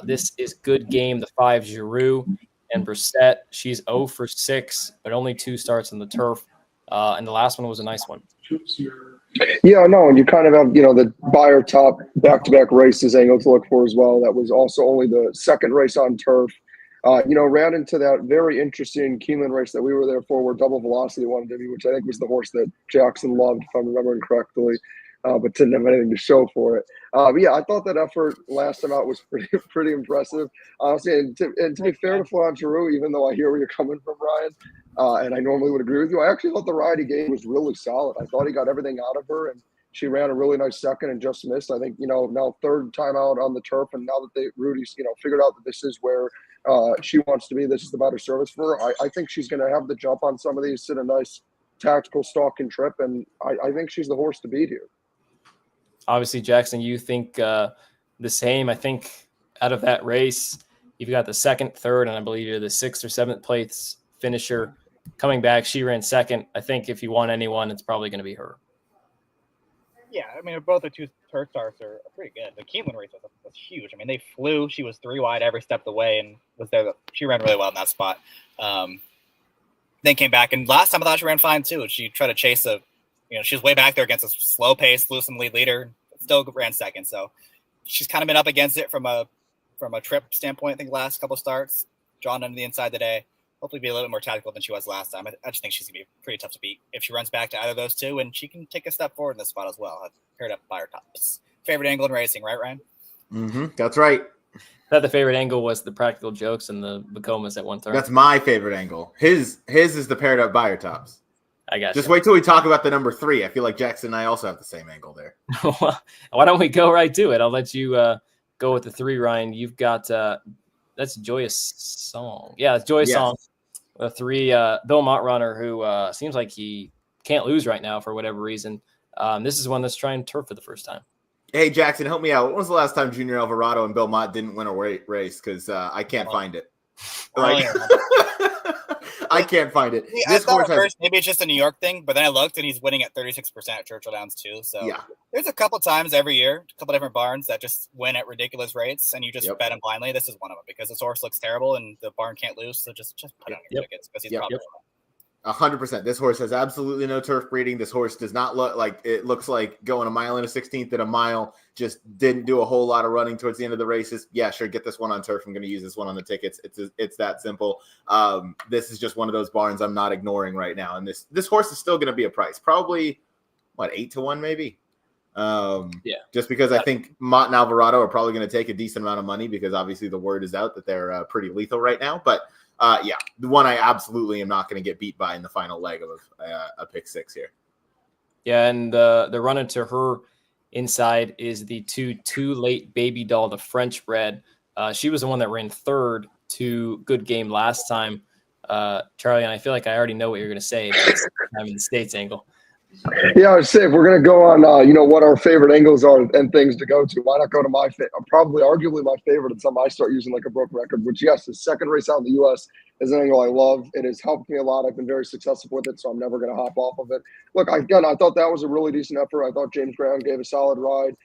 This is Good Game, the 5 Giroux and Brissette. She's 0 for 6, but only 2 starts on the turf. And the last one was a nice one. Yeah, no, and you kind of have, the Beyer top back-to-back races angle to look for as well. That was also only the second race on turf. Ran into that very interesting Keeneland race that we were there for, where Double Velocity wanted to be, which I think was the horse that Jackson loved, if I'm remembering correctly, but didn't have anything to show for it. But yeah, I thought that effort last time out was pretty impressive, honestly. And to be fair to Florent Giroux, even though I hear where you're coming from, Ryan, and I normally would agree with you, I actually thought the ride he gave was really solid. I thought he got everything out of her, and she ran a really nice second and just missed. I think, now third time out on the turf, and now that Rudy's, figured out that this is where she wants to be, this is the better service for her. I think she's going to have the jump on some of these, sit a nice tactical stalking trip, and I think she's the horse to beat here. obviously, Jackson, you think the same. I think out of that race, you've got the second, third, and I believe you're the 6th or 7th place finisher coming back. She ran second. I think if you want anyone, it's probably going to be her. Yeah, I mean, both the two turf starts are pretty good. The Keeneland race was huge. I mean, they flew. She was 3 wide every step of the way and was there. She ran really well in that spot. Then came back, and last time I thought she ran fine too. She tried to chase she was way back there against a slow pace, flew some lead leader, still ran second. So she's kind of been up against it from a trip standpoint. I think last couple starts, drawn under the inside today. Hopefully be a little bit more tactical than she was last time. I just think she's going to be pretty tough to beat if she runs back to either of those two, and she can take a step forward in this spot as well. I've paired up by her tops. Favorite angle in racing, right, Ryan? Mm-hmm. That's right. I thought the favorite angle was the practical jokes and the Bacomas at 1:30. That's my favorite angle. His is the paired up by her tops. I got Just wait till we talk about the number 3. I feel like Jackson and I also have the same angle there. Why don't we go right to it? I'll let you go with the 3, Ryan. You've got that's Joyous Song. Yeah, it's Joyous Song. The 3, Bill Mott runner, who seems like he can't lose right now for whatever reason. This is one that's trying turf for the first time. Hey, Jackson, help me out. When was the last time Junior Alvarado and Bill Mott didn't win a race? Because I can't find it. I can't find it. See, I thought at first maybe it's just a New York thing, but then I looked and he's winning at 36% at Churchill Downs too. So yeah, there's a couple times every year, a couple different barns that just win at ridiculous rates, and you just bet them blindly. This is one of them because this horse looks terrible and the barn can't lose. So just put on your tickets because he's probably 100%. This horse has absolutely no turf breeding. This horse does not look like it looks like going a mile and a 16th at a mile. Just didn't do a whole lot of running towards the end of the races. Yeah, sure. Get this one on turf. I'm going to use this one on the tickets. It's that simple. This is just one of those barns I'm not ignoring right now. And this horse is still going to be a price, probably 8-1 maybe. Just because I think Mott and Alvarado are probably going to take a decent amount of money because obviously the word is out that they're pretty lethal right now. But the one I absolutely am not going to get beat by in the final leg of a pick 6 here. Yeah, and the run into her inside is the too late baby doll, the French bred. She was the one that ran 3rd to Good Game last time. Charlie, and I feel like I already know what you're going to say. I'm in the States angle. Yeah, I would say if we're going to go on, what our favorite angles are and things to go to, why not go to my probably arguably my favorite and something I start using like a broken record, which, yes, the second race out in the U.S. is an angle I love. It has helped me a lot. I've been very successful with it, so I'm never going to hop off of it. Look, I thought that was a really decent effort. I thought James Brown gave a solid ride,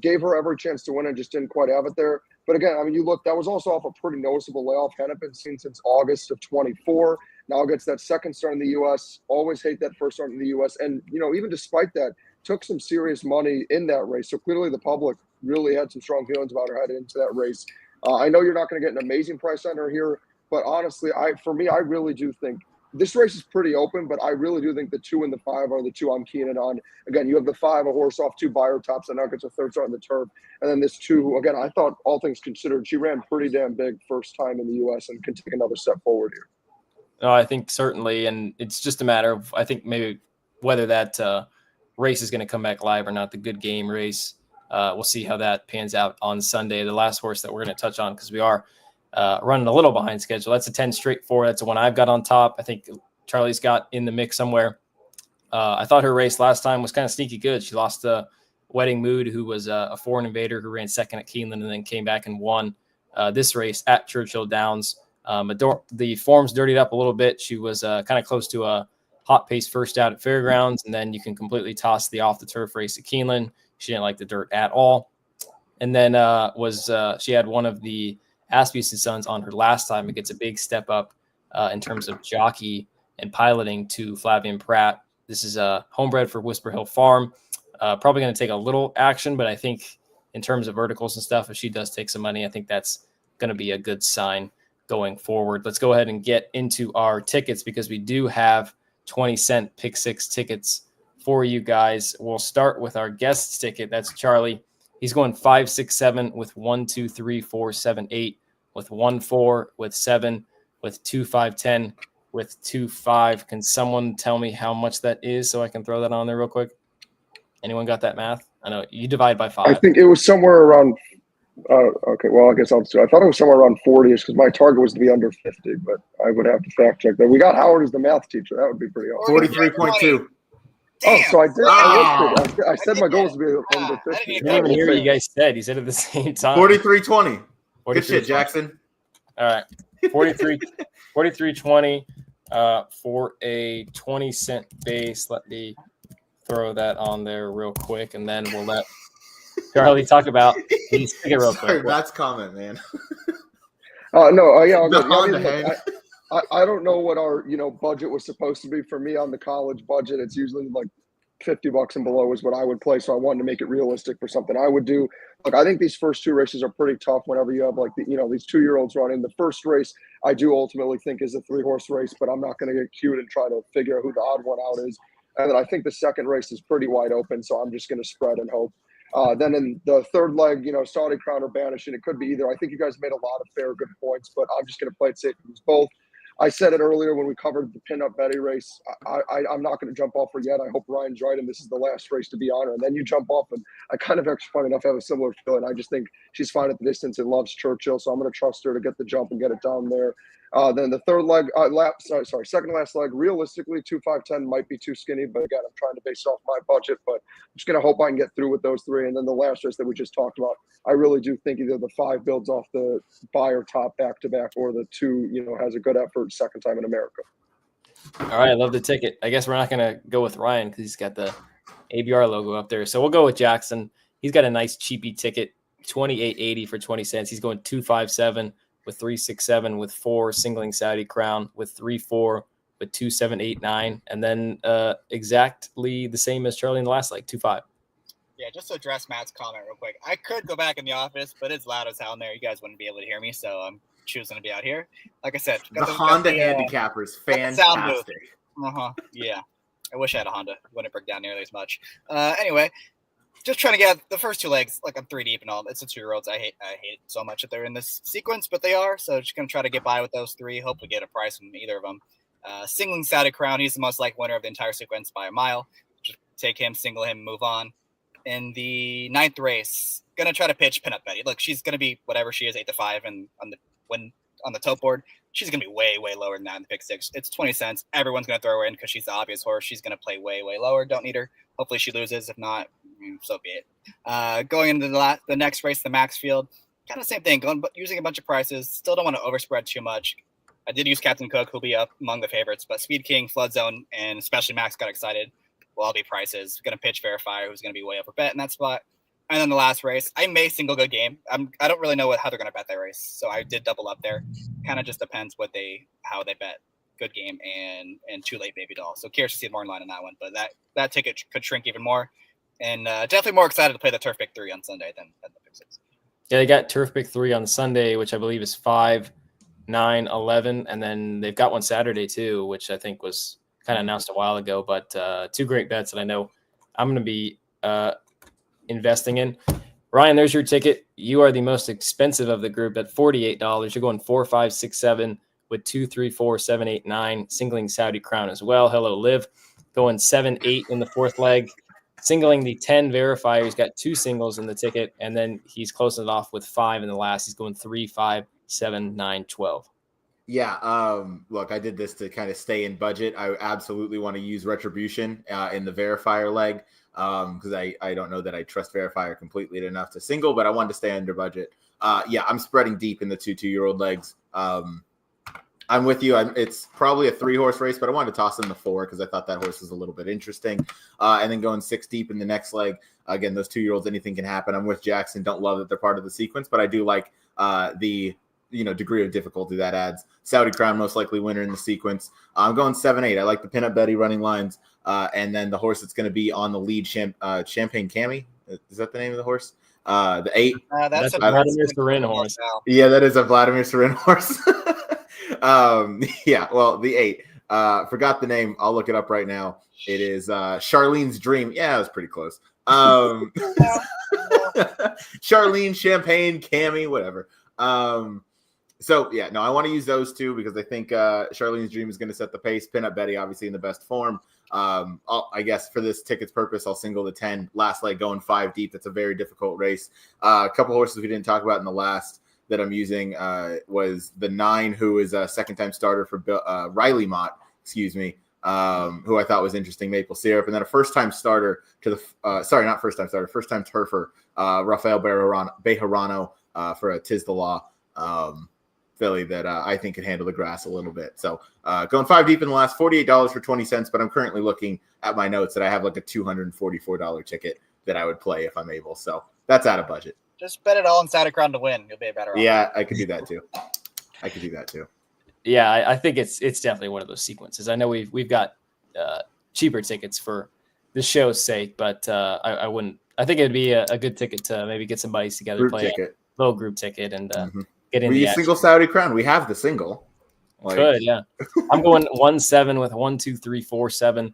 gave her every chance to win and just didn't quite have it there. But again, I mean, you look, that was also off a pretty noticeable layoff. Hadn't been seen since August of 24. Now gets that second start in the U.S. Always hate that first start in the U.S. And, even despite that, took some serious money in that race. So clearly the public really had some strong feelings about her heading into that race. I know you're not going to get an amazing price on her here, but honestly, I really do think this race is pretty open, but I really do think the 2 and the 5 are the 2 I'm keen in on. Again, you have the 5, a horse off 2 buyer tops, and now gets a 3rd start on the turf. And then this 2, again, I thought all things considered, she ran pretty damn big first time in the U.S. and can take another step forward here. No, I think certainly, and it's just a matter of, I think maybe whether that race is going to come back live or not, the Good Game race. We'll see how that pans out on Sunday. The last horse that we're going to touch on, because we are running a little behind schedule. That's a 10 straight 4. That's the one I've got on top. I think Charlie's got in the mix somewhere. I thought her race last time was kind of sneaky good. She lost to Wedding Mood, who was a foreign invader who ran second at Keeneland and then came back and won this race at Churchill Downs. The form's dirtied up a little bit. She was kind of close to a hot pace first out at Fairgrounds, and then you can completely toss the off the turf race at Keeneland. She didn't like the dirt at all. And then she had one of the Asmussen sons on her last time. It gets a big step up in terms of jockey and piloting to Flavian Pratt. This is a homebred for Whisper Hill Farm. Probably going to take a little action, but I think in terms of verticals and stuff, if she does take some money, I think that's going to be a good sign going forward. Let's go ahead and get into our tickets because we do have 20-cent pick 6 tickets for you guys. We'll start with our guest ticket. That's Charlie. He's going 5, 6, 7 with 1, 2, 3, 4, 7, 8, with 1, 4, with 7, with 2, 5, 10, with 2, 5. Can someone tell me how much that is so I can throw that on there real quick? Anyone got that math? I know you divide by 5. I think it was somewhere around. Okay, well, I guess I'll do. I thought it was somewhere around 40ish because my target was to be under 50, but I would have to fact check that. We got Howard as the math teacher. That would be pretty awesome. 43.2. Damn. Oh, so I did. Wow. I said my goal was to be under 50. I didn't I even didn't even hear what you guys said. You said it at the same time. 43-20. Good shit, 43-20. Jackson. All right. 43.20 for a 20-cent base. Let me throw that on there real quick, and then we'll let Charlie talk about these ticket real Sorry, quick. Matt's comment, man. No, yeah, I'll The go. I mean, Honda look, I don't know what our budget was supposed to be. For me on the college budget, it's usually like $50 and below is what I would play. So I wanted to make it realistic for something I would do. Look, I think these first two races are pretty tough whenever you have like these 2-year-olds running. The first race I do ultimately think is a 3-horse race, but I'm not going to get cute and try to figure out who the odd one out is. And then I think the second race is pretty wide open, so I'm just going to spread and hope. Then in the third leg, Saudi Crown or Banish, and it could be either. I think you guys made a lot of fair, good points, but I'm just going to play it safe and use both. I said it earlier when we covered the Pin Up Betty race. I'm not going to jump off her yet. I hope Ryan's right, and this is the last race to be on her. And then you jump off, and I kind of actually, funny enough, have a similar feeling. I just think she's fine at the distance and loves Churchill, so I'm going to trust her to get the jump and get it down there. Then the third leg, second last leg, realistically, 2-5-10 might be too skinny, but again, I'm trying to base off my budget, but I'm just going to hope I can get through with those three. And then the last race that we just talked about, I really do think either the 5 builds off the buyer top back-to-back or the 2, has a good effort second time in America. All right, I love the ticket. I guess we're not going to go with Ryan because he's got the ABR logo up there. So we'll go with Jackson. He's got a nice cheapy ticket, $28.80 for 20 cents. He's going 2-5-7 with 3-6-7 with 4 singling Saudi Crown with 3-4 with 2-7-8-9, and then exactly the same as Charlie in the last leg, 2-5. Yeah, just to address Matt's comment real quick. I could go back in the office, but it's loud as hell in there. You guys wouldn't be able to hear me, so I'm choosing to be out here. Like I said, The Honda handicappers, fantastic. Yeah. I wish I had a Honda. It wouldn't break down nearly as much. Anyway, just trying to get the first 2 legs. Like, I'm 3 deep and all. It's the 2-year-olds. I hate it so much that they're in this sequence, but they are. So just gonna try to get by with those 3. Hopefully get a price from either of them. Singling Saudi Crown. He's the most likely winner of the entire sequence by a mile. Just take him, single him, move on. In the 9th race, gonna try to pitch Pin Up Betty. Look, she's gonna be whatever she is, 8-5, and on the tote board, she's gonna be way, way lower than that in the pick 6. It's 20 cents. Everyone's gonna throw her in because she's the obvious horse. She's gonna play way, way lower. Don't need her. Hopefully she loses. If not, so be it. Going into the next race, the Max Field, kind of the same thing. Using a bunch of prices. Still don't want to overspread too much. I did use Captain Cook, who'll be up among the favorites, but Speed King, Flood Zone, and especially Max got excited. Will all be prices. Going to pitch Verifier, who's going to be way over bet in that spot. And then the last race, I may single good game. I don't really know how they're going to bet that race, so I did double up there. Kind of just depends how they bet good game and too late baby doll. So curious to see more in line on that one, but that ticket could shrink even more. And definitely more excited to play the Turf Pick 3 on Sunday than the Pick 6. Yeah, they got Turf Pick 3 on Sunday, which I believe is 5, 9, 11, and then they've got one Saturday too, which I think was kind of announced a while ago. But 2 great bets that I know I'm going to be investing in. Ryan, there's your ticket. You are the most expensive of the group at $48. You're going 4, 5, 6, 7 with 2, 3, 4, 7, 8, 9, singling Saudi Crown as well. Hello, Liv. Going 7, 8 in the 4th leg. Singling the 10 verifier. He's got 2 singles in the ticket, and then he's closing it off with 5 in the last. He's going 3, 5, 7, 9, 12. Yeah, look, I did this to kind of stay in budget. I absolutely want to use Retribution in the verifier leg because I don't know that I trust verifier completely enough to single, but I wanted to stay under budget. Yeah, I'm spreading deep in the 2-year-old legs. I'm with you. It's probably a 3-horse race, but I wanted to toss in the 4 because I thought that horse was a little bit interesting. And then going 6 deep in the next leg. Again, those 2-year-olds, anything can happen. I'm with Jackson. Don't love that they're part of the sequence, but I do like the degree of difficulty that adds. Saudi Crown, most likely winner in the sequence. I'm going 7, 8. I like the Pin Up Betty running lines. And then the horse that's going to be on the lead, Champagne Cami. Is that the name of the horse? The 8. That's a Vladimir Serin horse. Yeah, that is a Vladimir Serin horse. Yeah, well, the 8. Forgot the name. I'll look it up right now. It is Charlene's Dream. Yeah, it was pretty close. Charlene, Champagne, Cami, whatever. So yeah, no, I want to use those 2 because I think Charlene's Dream is going to set the pace. Pin Up Betty, obviously in the best form. I guess for this ticket's purpose, I'll single the 10. Last leg going 5 deep. That's a very difficult race. A couple horses we didn't talk about in the last that I'm using was the 9, who is a second-time starter for Riley Mott. Excuse me. who I thought was interesting, Maple Syrup, and then a first-time starter to the first-time turfer, Rafael Bejarano for a Tis the Law filly that I think can handle the grass a little bit. So going 5 deep in the last, $48 for 20 cents, but I'm currently looking at my notes that I have like a $244 ticket that I would play if I'm able. So that's out of budget. Just bet it all on Saturday Crown to win. You'll be better off. Yeah, I could do that too. Yeah, I think it's definitely one of those sequences. I know we've got cheaper tickets for the show's sake, but I wouldn't. I think it'd be a good ticket to maybe get some buddies together, Group play ticket. a little group ticket, and get in. We the use single Saudi Crown. We have the single. Good, yeah. I'm going 1-7 with 1, 2, 3, 4, 7.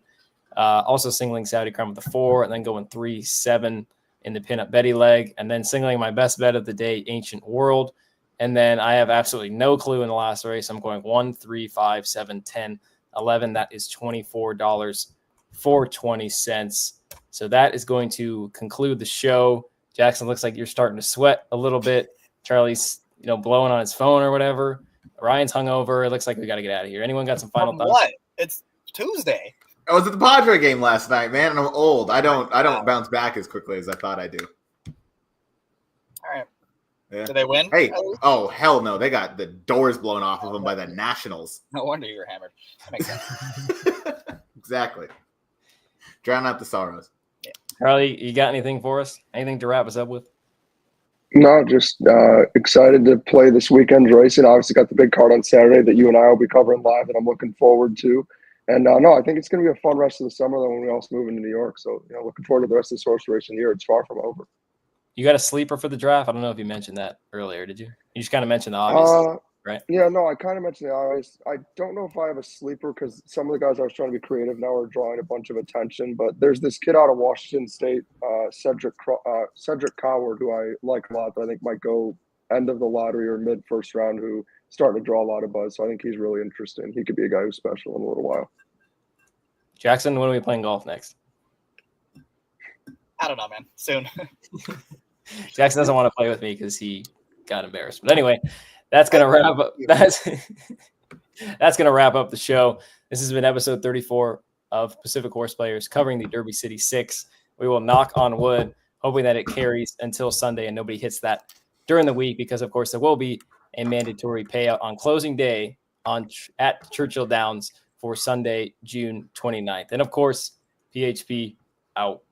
Also singling Saudi Crown with the 4, and then going 3-7 in the pinup Betty leg, and then singling my best bet of the day, Ancient World. And then I have absolutely no clue in the last race. I'm going 1, 3, 5, 7, 10, 11. That is $24 for 20 cents. So that is going to conclude the show. Jackson, looks like you're starting to sweat a little bit. Charlie's, blowing on his phone or whatever. Ryan's hungover. It looks like we got to get out of here. Anyone got some final thoughts? What? It's Tuesday. I was at the Padre game last night, man, and I'm old. I don't bounce back as quickly as I thought I do. All right. Yeah. Did they win? Hey, oh hell no! They got the doors blown off of them by the Nationals. No wonder you were hammered. That makes sense. Exactly. Drown out the sorrows. Yeah. Charlie, you got anything for us? Anything to wrap us up with? No, just excited to play this weekend's racing. Obviously got the big card on Saturday that you and I will be covering live that I'm looking forward to. And no, I think it's going to be a fun rest of the summer though when we also move into New York. So, looking forward to the rest of this horse racing year. It's far from over. You got a sleeper for the draft? I don't know if you mentioned that earlier. Did you? You just kind of mentioned the obvious, right? Yeah, no, I kind of mentioned the obvious. I don't know if I have a sleeper because some of the guys I was trying to be creative now are drawing a bunch of attention. But there's this kid out of Washington State, Cedric Coward, who I like a lot, but I think might go end of the lottery or mid first round, who starting to draw a lot of buzz. So I think he's really interesting. He could be a guy who's special in a little while. Jackson, when are we playing golf next? I don't know, man. Soon. Jackson doesn't want to play with me because he got embarrassed. But anyway, that's gonna wrap up. That's gonna wrap up the show. This has been episode 34 of Pacific Horseplayers covering the Derby City 6. We will knock on wood, hoping that it carries until Sunday and nobody hits that during the week, because of course there will be a mandatory payout on closing day at Churchill Downs for Sunday, June 29th. And of course, PHP out.